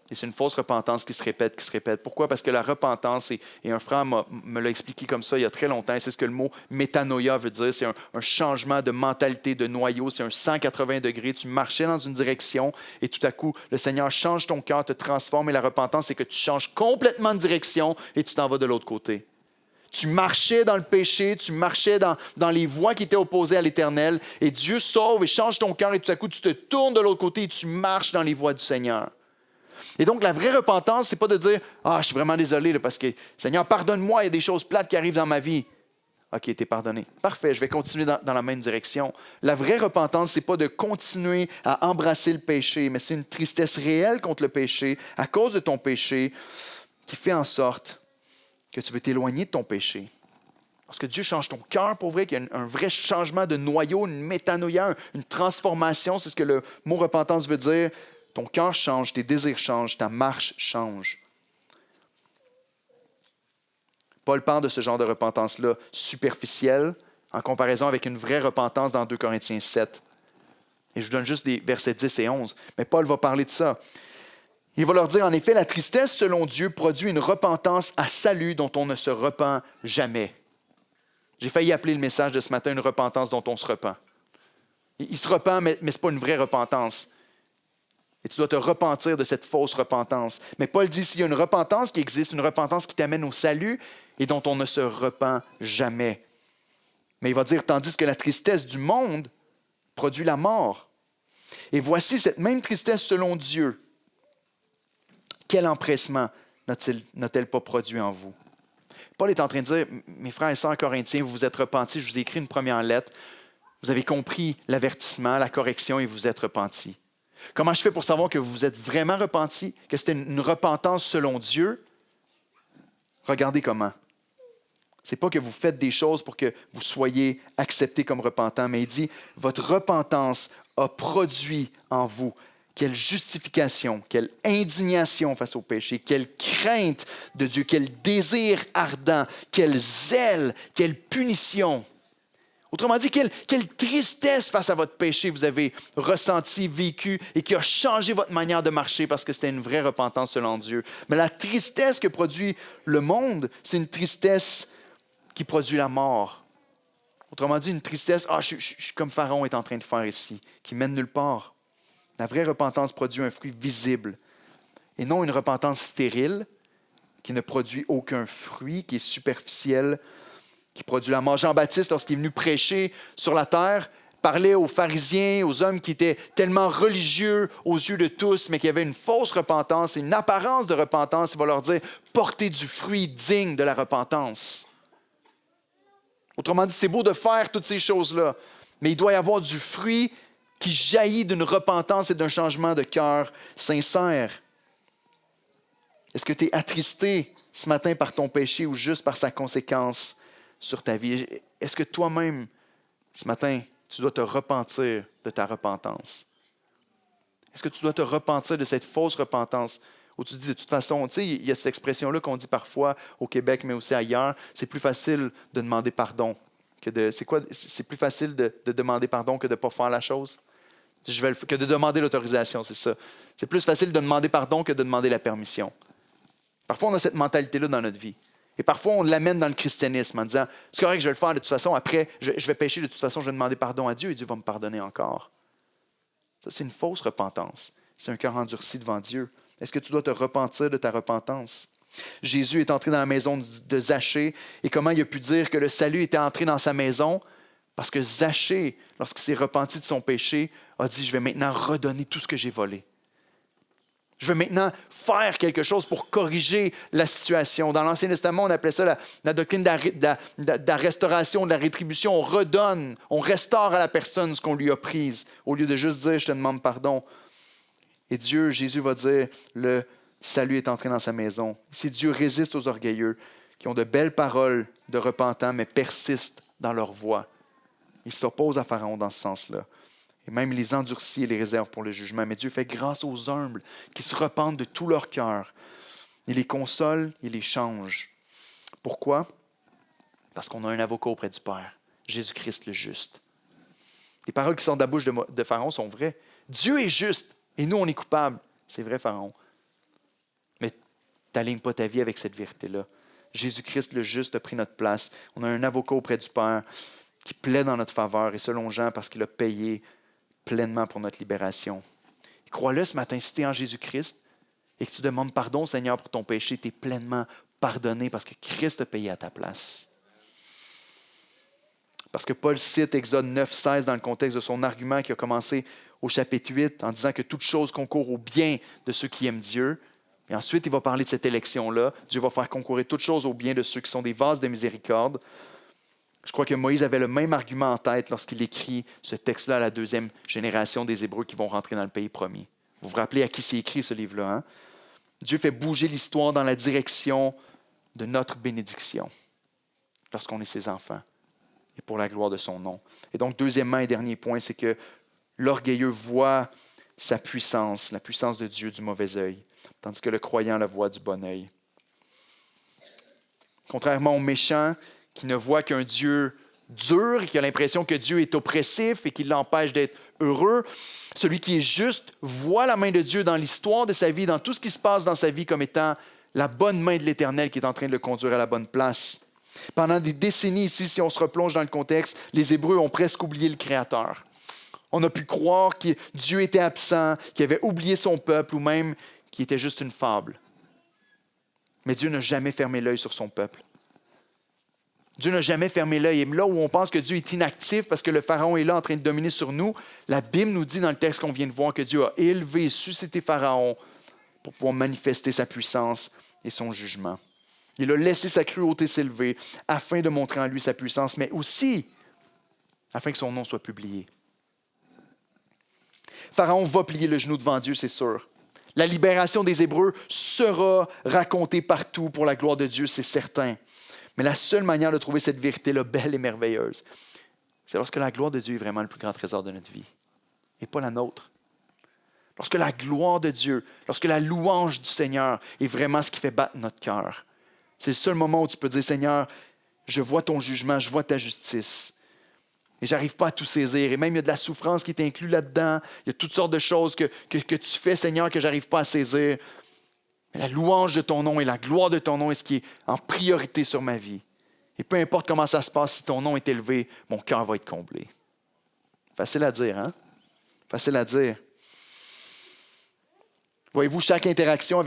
Speaker 1: Et c'est une fausse repentance qui se répète, qui se répète. Pourquoi? Parce que la repentance, et un frère me l'a expliqué comme ça il y a très longtemps, c'est ce que le mot métanoïa veut dire, c'est un changement de mentalité, de noyau, c'est un 180 degrés. Tu marchais dans une direction et tout à coup, le Seigneur change ton cœur, te transforme, et la repentance, c'est que tu changes complètement de direction et tu t'en vas de l'autre côté. Tu marchais dans le péché, tu marchais dans les voies qui étaient opposées à l'Éternel, et Dieu sauve et change ton cœur, et tout à coup, tu te tournes de l'autre côté et tu marches dans les voies du Seigneur. Et donc, la vraie repentance, ce n'est pas de dire « Ah, je suis vraiment désolé là, parce que Seigneur, pardonne-moi, il y a des choses plates qui arrivent dans ma vie. » OK, tu es pardonné. Parfait, je vais continuer dans la même direction. La vraie repentance, ce n'est pas de continuer à embrasser le péché, mais c'est une tristesse réelle contre le péché à cause de ton péché qui fait en sorte que tu veux t'éloigner de ton péché. Lorsque Dieu change ton cœur, pour vrai, qu'il y a un vrai changement de noyau, une métanoïa, une transformation, c'est ce que le mot repentance veut dire. Ton cœur change, tes désirs changent, ta marche change. Paul parle de ce genre de repentance-là superficielle en comparaison avec une vraie repentance dans 2 Corinthiens 7. Et je vous donne juste des versets 10 et 11. Mais Paul va parler de ça. Il va leur dire, en effet, la tristesse, selon Dieu, produit une repentance à salut dont on ne se repent jamais. J'ai failli appeler le message de ce matin une repentance dont on se repent. Il se repent, mais ce n'est pas une vraie repentance. Et tu dois te repentir de cette fausse repentance. Mais Paul dit, s'il y a une repentance qui existe, une repentance qui t'amène au salut et dont on ne se repent jamais. Mais il va dire, tandis que la tristesse du monde produit la mort. Et voici cette même tristesse selon Dieu. Quel empressement n'a-t-elle pas produit en vous? Paul est en train de dire, mes frères et sœurs corinthiens, vous vous êtes repentis, je vous ai écrit une première lettre, vous avez compris l'avertissement, la correction et vous vous êtes repentis. Comment je fais pour savoir que vous vous êtes vraiment repentis, que c'était une repentance selon Dieu? Regardez comment. Ce n'est pas que vous faites des choses pour que vous soyez acceptés comme repentants, mais il dit, votre repentance a produit en vous quelle justification, quelle indignation face au péché, quelle crainte de Dieu, quel désir ardent, quel zèle, quelle punition. Autrement dit, quelle tristesse face à votre péché vous avez ressenti, vécu et qui a changé votre manière de marcher parce que c'était une vraie repentance selon Dieu. Mais la tristesse que produit le monde, c'est une tristesse qui produit la mort. Autrement dit, une tristesse, je suis comme Pharaon est en train de faire ici, qui mène nulle part. La vraie repentance produit un fruit visible et non une repentance stérile qui ne produit aucun fruit, qui est superficielle, qui produit la mort. Jean-Baptiste, lorsqu'il est venu prêcher sur la terre, parlait aux pharisiens, aux hommes qui étaient tellement religieux aux yeux de tous, mais qui avaient une fausse repentance et une apparence de repentance. Il va leur dire, portez du fruit digne de la repentance. Autrement dit, c'est beau de faire toutes ces choses-là, mais il doit y avoir du fruit qui jaillit d'une repentance et d'un changement de cœur sincère. Est-ce que tu es attristé ce matin par ton péché ou juste par sa conséquence sur ta vie? Est-ce que toi-même, ce matin, tu dois te repentir de ta repentance? Est-ce que tu dois te repentir de cette fausse repentance où tu te dis de toute façon, tu sais, il y a cette expression-là qu'on dit parfois au Québec, mais aussi ailleurs, c'est plus facile de demander pardon. C'est plus facile de demander pardon que de ne pas faire la chose? Que de demander l'autorisation, c'est ça. C'est plus facile de demander pardon que de demander la permission. Parfois, on a cette mentalité-là dans notre vie. Et parfois, on l'amène dans le christianisme en disant, c'est correct, je vais le faire de toute façon, après, je vais pécher de toute façon, je vais demander pardon à Dieu et Dieu va me pardonner encore. Ça, c'est une fausse repentance. C'est un cœur endurci devant Dieu. Est-ce que tu dois te repentir de ta repentance? Jésus est entré dans la maison de Zachée et comment il a pu dire que le salut était entré dans sa maison? Parce que Zachée, lorsqu'il s'est repenti de son péché, a dit, je vais maintenant redonner tout ce que j'ai volé. Je vais maintenant faire quelque chose pour corriger la situation. Dans l'Ancien Testament, on appelait ça la doctrine de la restauration, de la rétribution. On redonne, on restaure à la personne ce qu'on lui a pris, au lieu de juste dire, je te demande pardon. Et Dieu, Jésus va dire, le salut est entré dans sa maison. Si Dieu résiste aux orgueilleux, qui ont de belles paroles de repentants, mais persistent dans leur voie. Il s'oppose à Pharaon dans ce sens-là. Et même il les endurcit et les réserve pour le jugement. Mais Dieu fait grâce aux humbles qui se repentent de tout leur cœur. Il les console, il les change. Pourquoi? Parce qu'on a un avocat auprès du Père, Jésus-Christ le juste. Les paroles qui sortent de la bouche de Pharaon sont vraies. Dieu est juste et nous, on est coupables. C'est vrai, Pharaon. t'alignes pas ta vie avec cette vérité-là. Jésus-Christ, le juste, a pris notre place. On a un avocat auprès du Père qui plaide en notre faveur, et selon Jean, parce qu'il a payé pleinement pour notre libération. Et crois-le ce matin, si tu es en Jésus-Christ et que tu demandes pardon, Seigneur, pour ton péché, tu es pleinement pardonné parce que Christ a payé à ta place. Parce que Paul cite Exode 9,16 dans le contexte de son argument qui a commencé au chapitre 8 en disant que toute chose concourt au bien de ceux qui aiment Dieu. Et ensuite, il va parler de cette élection-là. Dieu va faire concourir toutes choses au bien de ceux qui sont des vases de miséricorde. Je crois que Moïse avait le même argument en tête lorsqu'il écrit ce texte-là à la deuxième génération des Hébreux qui vont rentrer dans le pays promis. Vous vous rappelez à qui c'est écrit ce livre-là, hein? Dieu fait bouger l'histoire dans la direction de notre bénédiction lorsqu'on est ses enfants et pour la gloire de son nom. Et donc, deuxièmement et dernier point, c'est que l'orgueilleux voit sa puissance, la puissance de Dieu du mauvais œil, tandis que le croyant la voit du bon œil. Contrairement au méchant qui ne voit qu'un Dieu dur et qui a l'impression que Dieu est oppressif et qui l'empêche d'être heureux, celui qui est juste voit la main de Dieu dans l'histoire de sa vie, dans tout ce qui se passe dans sa vie comme étant la bonne main de l'Éternel qui est en train de le conduire à la bonne place. Pendant des décennies ici, si on se replonge dans le contexte, les Hébreux ont presque oublié le Créateur. On a pu croire que Dieu était absent, qu'il avait oublié son peuple ou même qu'il était juste une fable. Mais Dieu n'a jamais fermé l'œil sur son peuple. Dieu n'a jamais fermé l'œil. Et là où on pense que Dieu est inactif parce que le Pharaon est là en train de dominer sur nous, la Bible nous dit dans le texte qu'on vient de voir que Dieu a élevé, suscité Pharaon pour pouvoir manifester sa puissance et son jugement. Il a laissé sa cruauté s'élever afin de montrer en lui sa puissance, mais aussi afin que son nom soit publié. Pharaon va plier le genou devant Dieu, c'est sûr. La libération des Hébreux sera racontée partout pour la gloire de Dieu, c'est certain. Mais la seule manière de trouver cette vérité-là belle et merveilleuse, c'est lorsque la gloire de Dieu est vraiment le plus grand trésor de notre vie, et pas la nôtre. Lorsque la gloire de Dieu, lorsque la louange du Seigneur est vraiment ce qui fait battre notre cœur. C'est le seul moment où tu peux dire, Seigneur, je vois ton jugement, je vois ta justice. Et je n'arrive pas à tout saisir. Et même, il y a de la souffrance qui est inclue là-dedans. Il y a toutes sortes de choses que tu fais, Seigneur, que je n'arrive pas à saisir. Mais la louange de ton nom et la gloire de ton nom est ce qui est en priorité sur ma vie. Et peu importe comment ça se passe, si ton nom est élevé, mon cœur va être comblé. Facile à dire, hein? Facile à dire. Voyez-vous, chaque interaction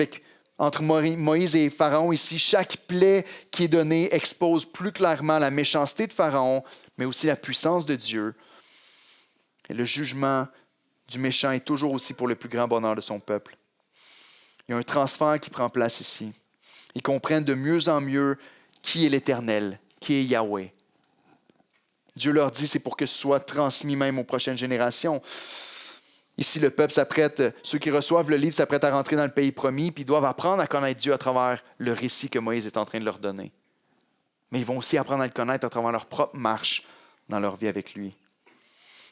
Speaker 1: entre Moïse et Pharaon ici, chaque plaie qui est donnée expose plus clairement la méchanceté de Pharaon, mais aussi la puissance de Dieu. Et le jugement du méchant est toujours aussi pour le plus grand bonheur de son peuple. Il y a un transfert qui prend place ici. Ils comprennent de mieux en mieux qui est l'Éternel, qui est Yahweh. Dieu leur dit, c'est pour que ce soit transmis même aux prochaines générations. Ici, le peuple s'apprête, ceux qui reçoivent le livre s'apprêtent à rentrer dans le pays promis, puis ils doivent apprendre à connaître Dieu à travers le récit que Moïse est en train de leur donner. Mais ils vont aussi apprendre à le connaître à travers leur propre marche dans leur vie avec lui.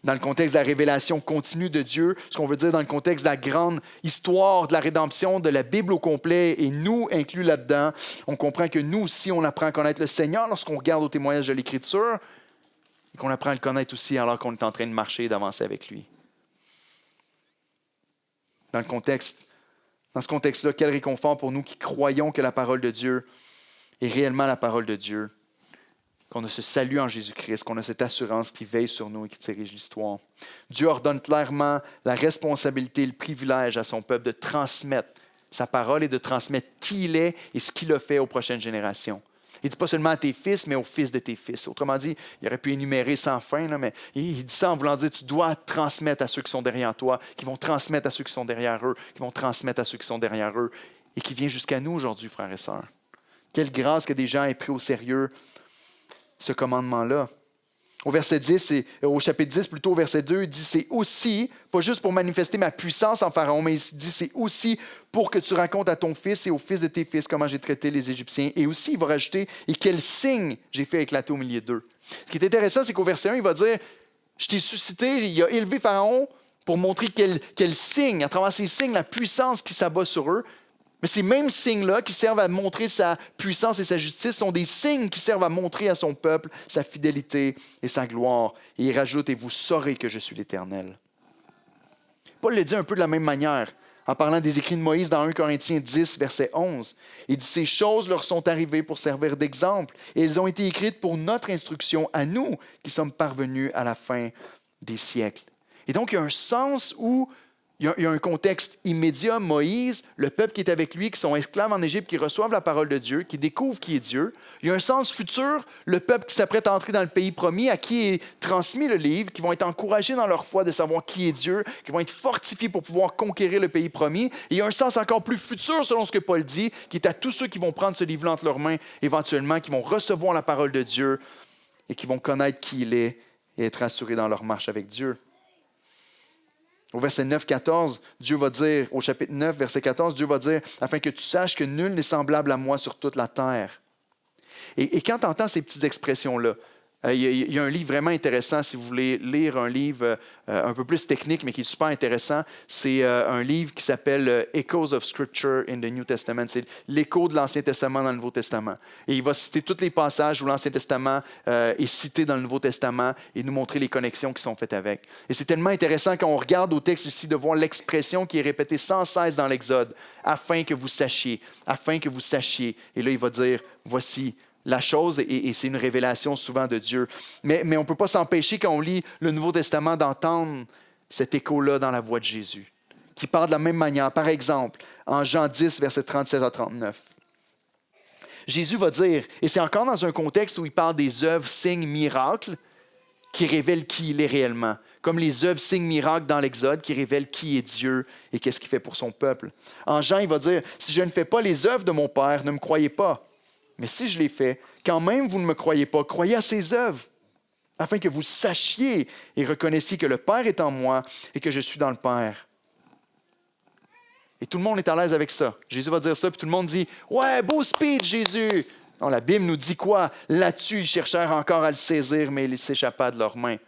Speaker 1: Dans le contexte de la révélation continue de Dieu, ce qu'on veut dire dans le contexte de la grande histoire de la rédemption de la Bible au complet, et nous inclus là-dedans, on comprend que nous aussi, on apprend à connaître le Seigneur lorsqu'on regarde au témoignage de l'Écriture, et qu'on apprend à le connaître aussi alors qu'on est en train de marcher et d'avancer avec lui. Dans ce contexte-là, quel réconfort pour nous qui croyons que la parole de Dieu est réellement la parole de Dieu, qu'on a ce salut en Jésus-Christ, qu'on a cette assurance qui veille sur nous et qui dirige l'histoire. Dieu ordonne clairement la responsabilité et le privilège à son peuple de transmettre sa parole et de transmettre qui il est et ce qu'il a fait aux prochaines générations. Il ne dit pas seulement à tes fils, mais aux fils de tes fils. Autrement dit, il aurait pu énumérer sans fin, là, mais il dit ça en voulant dire, tu dois transmettre à ceux qui sont derrière toi, qui vont transmettre à ceux qui sont derrière eux, qui vont transmettre à ceux qui sont derrière eux, et qui vient jusqu'à nous aujourd'hui, frères et sœurs. Quelle grâce que des gens aient pris au sérieux ce commandement-là. Au verset 10, au chapitre 10, plutôt au verset 2, il dit, c'est aussi, pas juste pour manifester ma puissance en Pharaon, mais il dit, c'est aussi pour que tu racontes à ton fils et aux fils de tes fils comment j'ai traité les Égyptiens. Et aussi, il va rajouter, et quel signe j'ai fait éclater au milieu d'eux. Ce qui est intéressant, c'est qu'au verset 1, il va dire, je t'ai suscité, il a élevé Pharaon pour montrer quel signe, à travers ces signes, la puissance qui s'abat sur eux. Mais ces mêmes signes-là qui servent à montrer sa puissance et sa justice sont des signes qui servent à montrer à son peuple sa fidélité et sa gloire. Et il rajoute, et vous saurez que je suis l'Éternel. Paul le dit un peu de la même manière, en parlant des écrits de Moïse dans 1 Corinthiens 10, verset 11. Il dit « Ces choses leur sont arrivées pour servir d'exemple, et elles ont été écrites pour notre instruction à nous, qui sommes parvenus à la fin des siècles. » Et donc, il y a un sens où il y a un contexte immédiat. Moïse, le peuple qui est avec lui, qui sont esclaves en Égypte, qui reçoivent la parole de Dieu, qui découvrent qui est Dieu. Il y a un sens futur, le peuple qui s'apprête à entrer dans le pays promis, à qui est transmis le livre, qui vont être encouragés dans leur foi de savoir qui est Dieu, qui vont être fortifiés pour pouvoir conquérir le pays promis. Et il y a un sens encore plus futur, selon ce que Paul dit, qui est à tous ceux qui vont prendre ce livre entre leurs mains, éventuellement, qui vont recevoir la parole de Dieu et qui vont connaître qui il est et être assurés dans leur marche avec Dieu. Au verset 9, 14, Dieu va dire, au chapitre 9, verset 14, Dieu va dire « Afin que tu saches que nul n'est semblable à moi sur toute la terre. » Et quand tu entends ces petites expressions-là, il y a un livre vraiment intéressant, si vous voulez lire un livre un peu plus technique, mais qui est super intéressant. C'est un livre qui s'appelle Echoes of Scripture in the New Testament. C'est l'écho de l'Ancien Testament dans le Nouveau Testament. Et il va citer tous les passages où l'Ancien Testament est cité dans le Nouveau Testament et nous montrer les connexions qui sont faites avec. Et c'est tellement intéressant quand on regarde au texte ici de voir l'expression qui est répétée sans cesse dans l'Exode, afin que vous sachiez, afin que vous sachiez. Et là, il va dire, voici la chose, et c'est une révélation souvent de Dieu. Mais on ne peut pas s'empêcher, quand on lit le Nouveau Testament, d'entendre cet écho-là dans la voix de Jésus, qui parle de la même manière. Par exemple, en Jean 10, versets 37 à 39. Jésus va dire, et c'est encore dans un contexte où il parle des œuvres, signes, miracles, qui révèlent qui il est réellement. Comme les œuvres, signes, miracles dans l'Exode, qui révèlent qui est Dieu et qu'est-ce qu'il fait pour son peuple. En Jean, il va dire, si je ne fais pas les œuvres de mon Père, ne me croyez pas. Mais si je les fais, quand même vous ne me croyez pas, croyez à ses œuvres, afin que vous sachiez et reconnaissiez que le Père est en moi et que je suis dans le Père. Et tout le monde est à l'aise avec ça. Jésus va dire ça, puis tout le monde dit « Ouais, beau speech, Jésus! » Non, la Bible nous dit quoi? Là-dessus, ils cherchèrent encore à le saisir, mais il s'échappa de leurs mains.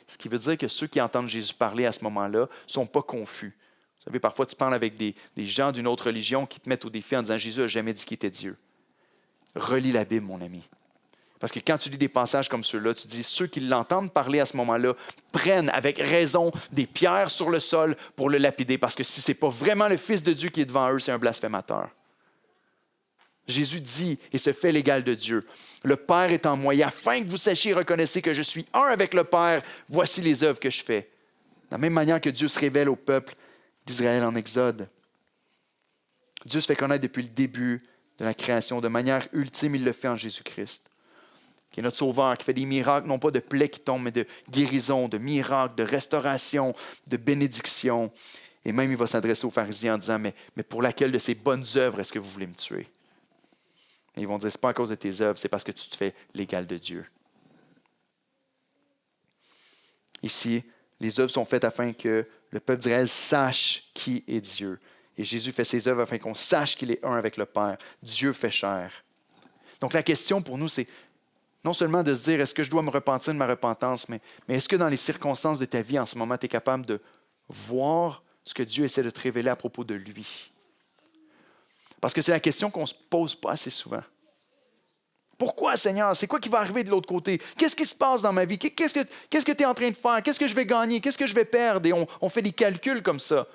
Speaker 1: Ce qui veut dire que ceux qui entendent Jésus parler à ce moment-là ne sont pas confus. Vous savez, parfois, tu parles avec des gens d'une autre religion qui te mettent au défi en disant « Jésus n'a jamais dit qu'il était Dieu. » Relis la Bible, mon ami. Parce que quand tu lis des passages comme ceux-là, tu dis, ceux qui l'entendent parler à ce moment-là prennent avec raison des pierres sur le sol pour le lapider. Parce que si ce n'est pas vraiment le Fils de Dieu qui est devant eux, c'est un blasphémateur. Jésus dit et se fait l'égal de Dieu. Le Père est en moi, et afin que vous sachiez et reconnaissiez que je suis un avec le Père, voici les œuvres que je fais. De la même manière que Dieu se révèle au peuple d'Israël en Exode. Dieu se fait connaître depuis le début de la création. De manière ultime, il le fait en Jésus-Christ, qui est notre Sauveur, qui fait des miracles, non pas de plaies qui tombent, mais de guérison, de miracles, de restauration, de bénédiction. Et même, il va s'adresser aux pharisiens en disant, mais pour laquelle de ces bonnes œuvres est-ce que vous voulez me tuer? Et ils vont dire, ce n'est pas à cause de tes œuvres, c'est parce que tu te fais l'égal de Dieu. Ici, les œuvres sont faites afin que le peuple d'Israël sache qui est Dieu. Et Jésus fait ses œuvres afin qu'on sache qu'il est un avec le Père. Dieu fait chair. Donc la question pour nous, c'est non seulement de se dire, est-ce que je dois me repentir de ma repentance, mais est-ce que dans les circonstances de ta vie en ce moment, tu es capable de voir ce que Dieu essaie de te révéler à propos de lui? Parce que c'est la question qu'on ne se pose pas assez souvent. Pourquoi, Seigneur? C'est quoi qui va arriver de l'autre côté? Qu'est-ce qui se passe dans ma vie? Qu'est-ce que tu es en train de faire? Qu'est-ce que je vais gagner? Qu'est-ce que je vais perdre? Et on fait des calculs comme ça.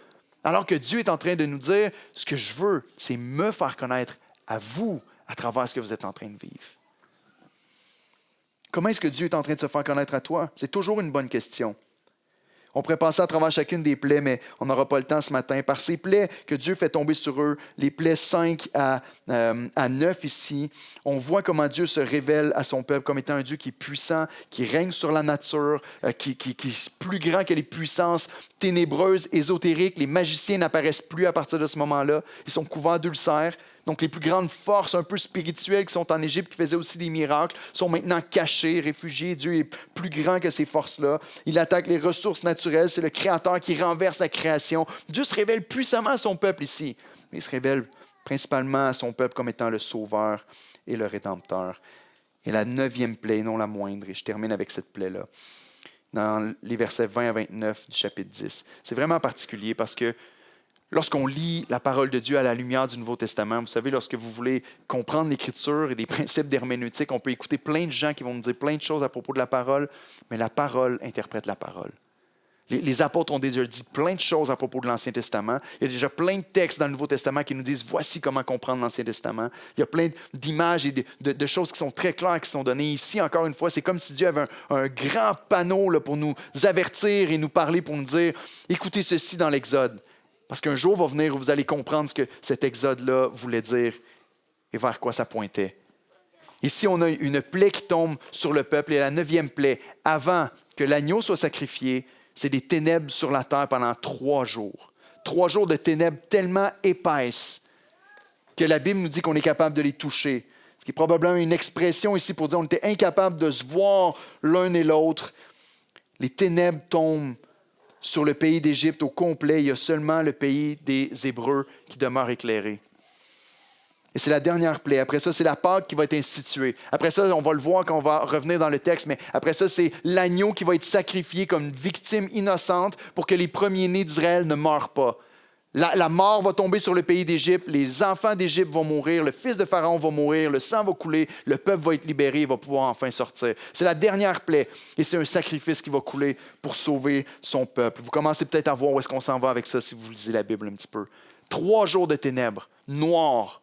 Speaker 1: Alors que Dieu est en train de nous dire, ce que je veux, c'est me faire connaître à vous à travers ce que vous êtes en train de vivre. Comment est-ce que Dieu est en train de se faire connaître à toi? C'est toujours une bonne question. On pourrait passer à travers chacune des plaies, mais on n'aura pas le temps ce matin. Par ces plaies que Dieu fait tomber sur eux, les plaies 5 à 9 ici, on voit comment Dieu se révèle à son peuple comme étant un Dieu qui est puissant, qui règne sur la nature, qui est plus grand que les puissances ténébreuses, ésotériques. Les magiciens n'apparaissent plus à partir de ce moment-là. Ils sont couverts d'ulcères. Donc, les plus grandes forces un peu spirituelles qui sont en Égypte, qui faisaient aussi des miracles, sont maintenant cachées, réfugiées. Dieu est plus grand que ces forces-là. Il attaque les ressources naturelles. C'est le Créateur qui renverse la création. Dieu se révèle puissamment à son peuple ici. Mais il se révèle principalement à son peuple comme étant le Sauveur et le Rédempteur. Et la 9e plaie, non la moindre, et je termine avec cette plaie-là, dans les versets 20 à 29 du chapitre 10. C'est vraiment particulier parce que lorsqu'on lit la parole de Dieu à la lumière du Nouveau Testament, vous savez, lorsque vous voulez comprendre l'Écriture et des principes d'herméneutique, on peut écouter plein de gens qui vont nous dire plein de choses à propos de la parole, mais la parole interprète la parole. Les apôtres ont déjà dit plein de choses à propos de l'Ancien Testament. Il y a déjà plein de textes dans le Nouveau Testament qui nous disent voici comment comprendre l'Ancien Testament. Il y a plein d'images et de choses qui sont très claires qui sont données ici. Encore une fois, c'est comme si Dieu avait un grand panneau là, pour nous avertir et nous parler, pour nous dire écoutez ceci dans l'Exode. Parce qu'un jour va venir où vous allez comprendre ce que cet Exode-là voulait dire et vers quoi ça pointait. Ici, on a une plaie qui tombe sur le peuple et la 9e plaie, avant que l'agneau soit sacrifié, c'est des ténèbres sur la terre pendant 3 jours. 3 jours de ténèbres tellement épaisses que la Bible nous dit qu'on est capable de les toucher. Ce qui est probablement une expression ici pour dire qu'on était incapable de se voir l'un et l'autre. Les ténèbres tombent sur le pays d'Égypte au complet. Il y a seulement le pays des Hébreux qui demeure éclairé. Et c'est la dernière plaie. Après ça, c'est la Pâque qui va être instituée. Après ça, on va le voir quand on va revenir dans le texte, mais après ça, c'est l'agneau qui va être sacrifié comme une victime innocente pour que les premiers-nés d'Israël ne meurent pas. La mort va tomber sur le pays d'Égypte, les enfants d'Égypte vont mourir, le fils de Pharaon va mourir, le sang va couler, le peuple va être libéré, il va pouvoir enfin sortir. C'est la dernière plaie et c'est un sacrifice qui va couler pour sauver son peuple. Vous commencez peut-être à voir où est-ce qu'on s'en va avec ça si vous lisez la Bible un petit peu. 3 jours de ténèbres, noir,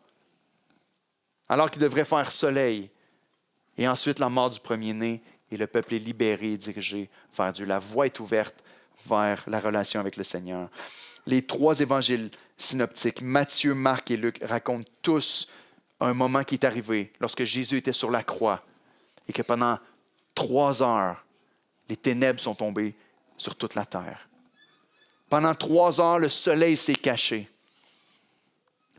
Speaker 1: alors qu'il devrait faire soleil. Et ensuite, la mort du premier-né et le peuple est libéré et dirigé vers Dieu. La voie est ouverte vers la relation avec le Seigneur. Les 3 évangiles synoptiques, Matthieu, Marc et Luc, racontent tous un moment qui est arrivé lorsque Jésus était sur la croix et que pendant 3 heures, les ténèbres sont tombées sur toute la terre. Pendant 3 heures, le soleil s'est caché.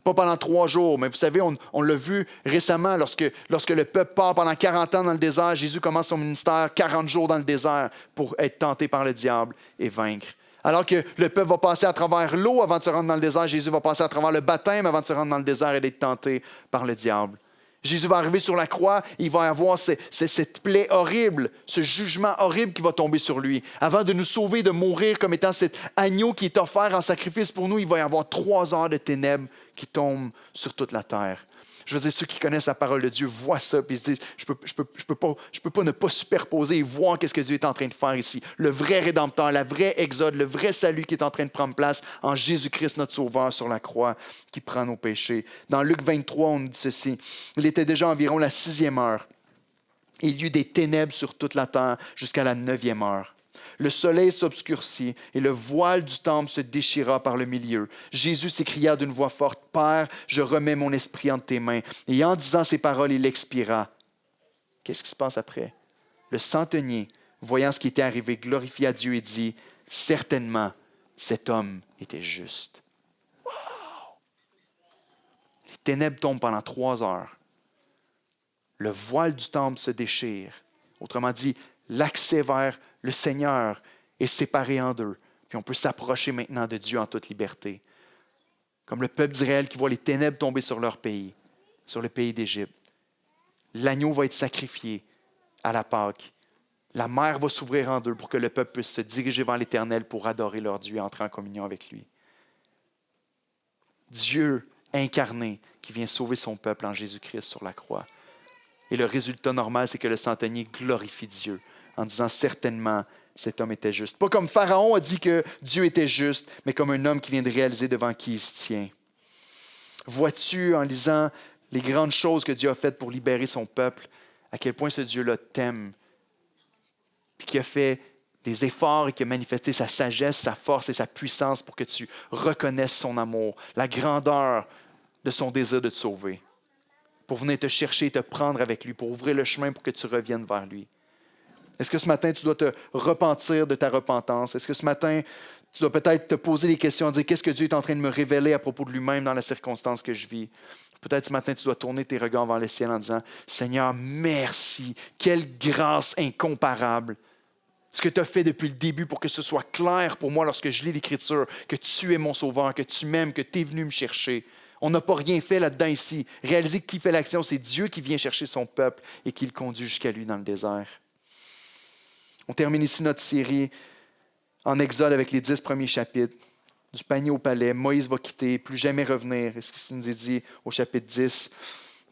Speaker 1: Pas pendant 3 jours, mais vous savez, on l'a vu récemment lorsque le peuple part pendant 40 ans dans le désert. Jésus commence son ministère 40 jours dans le désert pour être tenté par le diable et vaincre. Alors que le peuple va passer à travers l'eau avant de se rendre dans le désert, Jésus va passer à travers le baptême avant de se rendre dans le désert et d'être tenté par le diable. Jésus va arriver sur la croix, il va avoir cette plaie horrible, ce jugement horrible qui va tomber sur lui. Avant de nous sauver, de mourir comme étant cet agneau qui est offert en sacrifice pour nous, il va y avoir 3 heures de ténèbres qui tombent sur toute la terre. Je veux dire, ceux qui connaissent la parole de Dieu voient ça et se disent, je peux pas ne pas superposer et voir qu'est-ce que Dieu est en train de faire ici. Le vrai Rédempteur, la vraie Exode, le vrai salut qui est en train de prendre place en Jésus-Christ, notre Sauveur, sur la croix, qui prend nos péchés. Dans Luc 23, on nous dit ceci. Il était déjà environ la 6e heure. Il y eut des ténèbres sur toute la terre jusqu'à la 9e heure. Le soleil s'obscurcit et le voile du temple se déchira par le milieu. Jésus s'écria d'une voix forte, « Père, je remets mon esprit entre tes mains. » Et en disant ces paroles, il expira. Qu'est-ce qui se passe après? Le centenier, voyant ce qui était arrivé, glorifia Dieu et dit, « Certainement, cet homme était juste. » Wow! Les ténèbres tombent pendant 3 heures. Le voile du temple se déchire. Autrement dit, l'accès vers le Seigneur est séparé en 2. Puis on peut s'approcher maintenant de Dieu en toute liberté. Comme le peuple d'Israël qui voit les ténèbres tomber sur leur pays, sur le pays d'Égypte. L'agneau va être sacrifié à la Pâque. La mer va s'ouvrir en 2 pour que le peuple puisse se diriger vers l'Éternel pour adorer leur Dieu et entrer en communion avec lui. Dieu incarné qui vient sauver son peuple en Jésus-Christ sur la croix. Et le résultat normal, c'est que le centenier glorifie Dieu en disant certainement cet homme était juste. Pas comme Pharaon a dit que Dieu était juste, mais comme un homme qui vient de réaliser devant qui il se tient. Vois-tu, en lisant les grandes choses que Dieu a faites pour libérer son peuple, à quel point ce Dieu-là t'aime, puis qui a fait des efforts et qui a manifesté sa sagesse, sa force et sa puissance pour que tu reconnaisses son amour, la grandeur de son désir de te sauver, pour venir te chercher et te prendre avec lui, pour ouvrir le chemin pour que tu reviennes vers lui. Est-ce que ce matin, tu dois te repentir de ta repentance? Est-ce que ce matin, tu dois peut-être te poser des questions, dire qu'est-ce que Dieu est en train de me révéler à propos de lui-même dans la circonstance que je vis? Peut-être ce matin, tu dois tourner tes regards vers le ciel en disant, Seigneur, merci, quelle grâce incomparable. Ce que tu as fait depuis le début pour que ce soit clair pour moi lorsque je lis l'Écriture, que tu es mon sauveur, que tu m'aimes, que tu es venu me chercher. On n'a pas rien fait là-dedans ici. Réaliser que qui fait l'action, c'est Dieu qui vient chercher son peuple et qui le conduit jusqu'à lui dans le désert. On termine ici notre série en Exode avec les 10 premiers chapitres. Du panier au palais, Moïse va quitter, plus jamais revenir. C'est ce qui nous est dit au chapitre 10,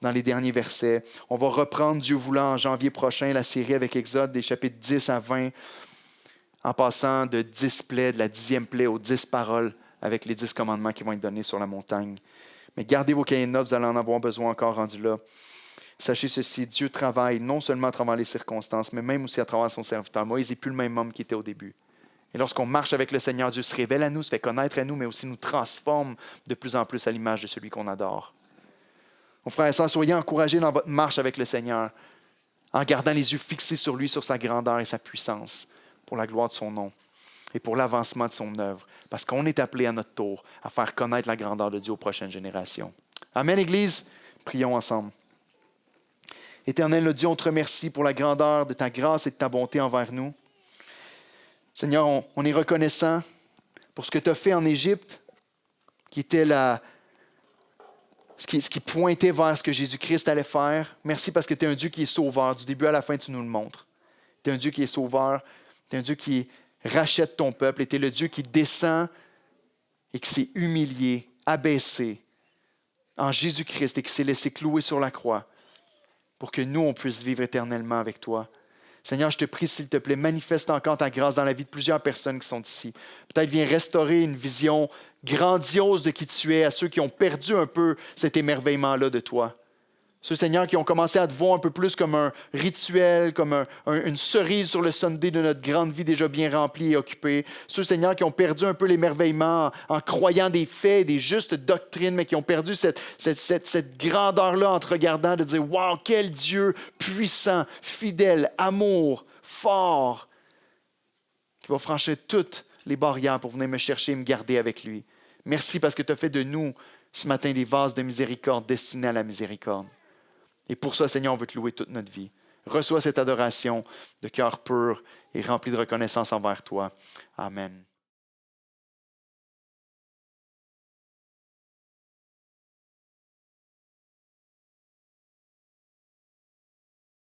Speaker 1: dans les derniers versets. On va reprendre, Dieu voulant, en janvier prochain, la série avec Exode des chapitres 10 à 20, en passant de 10 plaies, de la 10e plaie aux 10 paroles avec les 10 commandements qui vont être donnés sur la montagne. Mais gardez vos cahiers de notes, vous allez en avoir besoin encore rendu là. Sachez ceci, Dieu travaille non seulement à travers les circonstances, mais même aussi à travers son serviteur. Moïse n'est plus le même homme qu'il était au début. Et lorsqu'on marche avec le Seigneur, Dieu se révèle à nous, se fait connaître à nous, mais aussi nous transforme de plus en plus à l'image de celui qu'on adore. Mon frère et sœur, soyez encouragés dans votre marche avec le Seigneur, en gardant les yeux fixés sur lui, sur sa grandeur et sa puissance, pour la gloire de son nom et pour l'avancement de son œuvre, parce qu'on est appelé à notre tour à faire connaître la grandeur de Dieu aux prochaines générations. Amen, Église. Prions ensemble. Éternel, le Dieu, on te remercie pour la grandeur de ta grâce et de ta bonté envers nous. Seigneur, on est reconnaissant pour ce que tu as fait en Égypte, qui était ce qui pointait vers ce que Jésus-Christ allait faire. Merci parce que tu es un Dieu qui est sauveur. Du début à la fin, tu nous le montres. Tu es un Dieu qui est sauveur. Tu es un Dieu qui rachète ton peuple. Et tu es le Dieu qui descend et qui s'est humilié, abaissé en Jésus-Christ et qui s'est laissé clouer sur la croix pour que nous, on puisse vivre éternellement avec toi. Seigneur, je te prie, s'il te plaît, manifeste encore ta grâce dans la vie de plusieurs personnes qui sont ici. Peut-être viens restaurer une vision grandiose de qui tu es à ceux qui ont perdu un peu cet émerveillement-là de toi. Ceux, Seigneur, qui ont commencé à te voir un peu plus comme un rituel, comme une cerise sur le sundae de notre grande vie déjà bien remplie et occupée. Ceux, Seigneur, qui ont perdu un peu l'émerveillement en croyant des faits, des justes doctrines, mais qui ont perdu cette grandeur-là en te regardant, de dire « Wow, quel Dieu puissant, fidèle, amour, fort, qui va franchir toutes les barrières pour venir me chercher et me garder avec lui. » Merci parce que tu as fait de nous, ce matin, des vases de miséricorde destinés à la miséricorde. Et pour ça, Seigneur, on veut te louer toute notre vie. Reçois cette adoration de cœur pur et rempli de reconnaissance envers toi. Amen.